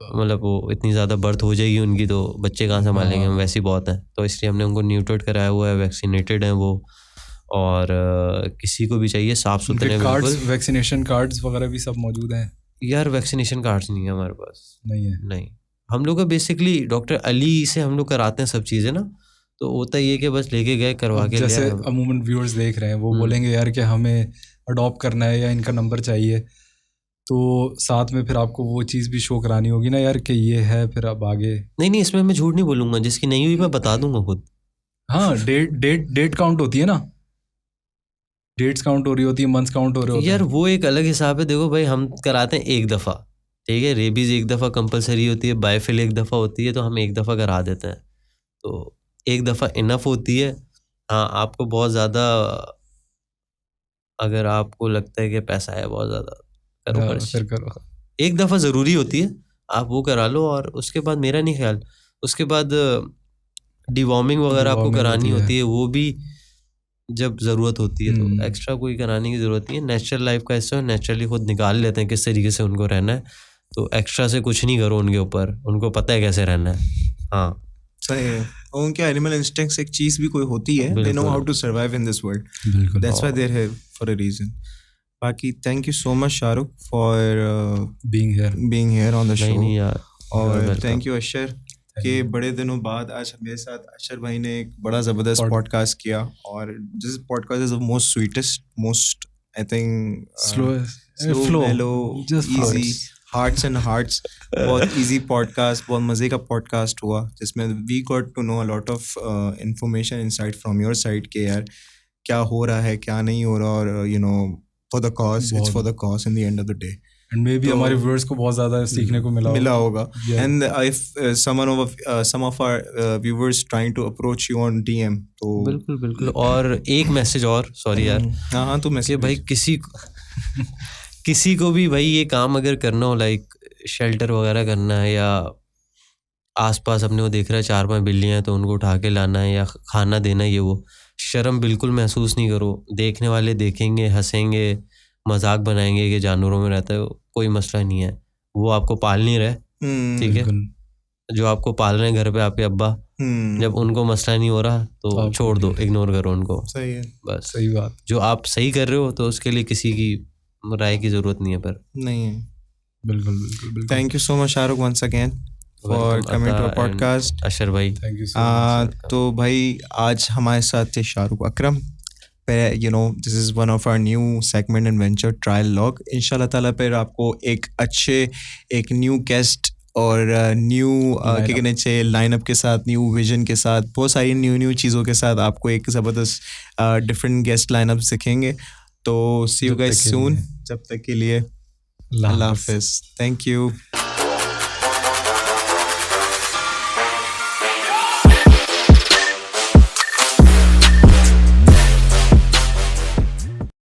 मतलब वो इतनी ज़्यादा बर्थ हो जाएगी उनकी तो बच्चे कहाँ संभालेंगे, हम वैसे ही बहुत हैं, तो इसलिए हमने उनको न्यूटर्ड कराया हुआ है, वैक्सीनेटेड हैं वो। और किसी को भी चाहिए साफ़ सुथरे वैक्सीनेशन कार्ड्स वगैरह भी सब मौजूद हैं? यार वैक्सीनेशन कार्ड्स नहीं है हमारे पास। नहीं, हम लोग का बेसिकली डॉक्टर अली से हम लोग कराते हैं सब चीज़ें ना, तो होता ये कि बस लेके गए, करवा के जैसे अमूमन व्यूअर्स देख रहे हैं वो बोलेंगे यार कि हमें अडॉप्ट करना है या इनका नंबर चाहिए, तो साथ में फिर आपको वो चीज़ भी शो करानी होगी ना यार कि ये है, फिर अब आगे। नहीं इसमें मैं झूठ नहीं बोलूँगा, जिसकी नहीं हुई मैं बता दूंगा खुद। हाँ, डेट काउंट होती है ना, डेट्स काउंट हो रही होती है, मंथ्स काउंट हो रहे होते हैं यार, वो एक अलग हिसाब है। देखो भाई, हम कराते हैं 1 दफ़ा, ठीक है, रेबीज़ 1 दफ़ा कंपलसरी होती है, बायोफिल 1 दफ़ा होती है, तो हम 1 दफ़ा करा देते हैं, तो 1 दफ़ा इनफ होती है। हाँ, आपको बहुत ज़्यादा, अगर आपको लगता है कि पैसा है बहुत ज़्यादा, करो हाँ, खर्च। फिर करो। एक दफ़ा ज़रूरी होती है, आप वो करा लो, और उसके बाद मेरा नहीं ख्याल, उसके बाद डिवॉर्मिंग वगैरह आपको Deworming करानी होती है। होती है, वो भी जब ज़रूरत होती है, तो हम्म। एक्स्ट्रा कोई कराने की ज़रूरत नहीं है। नेचुरल लाइफ का हिस्सा नेचुरली खुद निकाल लेते हैं किस तरीके से उनको रहना है, तो एक्स्ट्रा से कुछ नहीं करो उनके ऊपर, उनको पता है कैसे रहना है। हाँ, सही है। और उनके एनिमल इंस्टिंक्ट्स एक चीज़ भी कोई होती है, they know how to survive in this world, बिल्कुल। That's why they are here for a reason. बाकी thank you so much Shahrukh for being here on the show. नहीं यार, और थैंक यू अशर के बड़े दिनों बाद आज मेरे साथ अशर भाई ने एक बड़ा ज़बरदस्त पॉडकास्ट किया, और this podcast is the most sweetest, most I think slow mellow easy hearts and hearts, बहुत इजी पॉडकास्ट, बहुत मज़े का पॉडकास्ट हुआ, जिसमें we got to know a lot of information insight from your side के यार क्या हो रहा है क्या नहीं हो रहा, और you know for the cause, it's for the cause in the end of the day. And may be हमारे व्यूअर्स को बहुत ज़्यादा सीखने को मिला होगा। And if some of our viewers trying to approach you on DM, तो बिल्कुल। और एक मैसेज और, सॉरी यार, हाँ तो कि भाई किसी को भी भाई ये काम अगर करना हो, लाइक शेल्टर वगैरह करना है, या आसपास अपने को देख रहा है 4-5 बिल्लियाँ हैं तो उनको उठा के लाना है या खाना देना है, ये वो शर्म बिल्कुल महसूस नहीं करो। देखने वाले देखेंगे, हंसेंगे, मजाक बनाएंगे कि जानवरों में रहता है, कोई मसला नहीं है, वो आपको पाल नहीं रहे, ठीक है, जो आपको पाल रहे हैं घर पे आपके अब्बा, जब उनको मसला नहीं हो रहा तो छोड़ दो, इग्नोर करो उनको। सही है, बस सही बात। जो आप सही कर रहे हो तो उसके लिए किसी की राय की जरूरत नहीं है, पर नहीं है। बिल्कुल। Thank you so much Shahrukh once again for coming to a podcast. Ashar भाई, थैंक यू सो मच। तो भाई आज हमारे साथ थे शाहरुख अकरम। You know, this is one of our new segment and venture trial log. इंशाल्लाह ताला पर आपको एक न्यू गेस्ट और न्यू क्या कहना चाहिए लाइनअप के साथ, न्यू विजन के साथ, बहुत सारी न्यू चीज़ों के साथ आपको एक ज़बरदस्त डिफरेंट गेस्ट लाइनअप दिखेंगे। तो सी यू गाइस सून, जब तक के लिए अल्लाह हाफिज़, थैंक यू।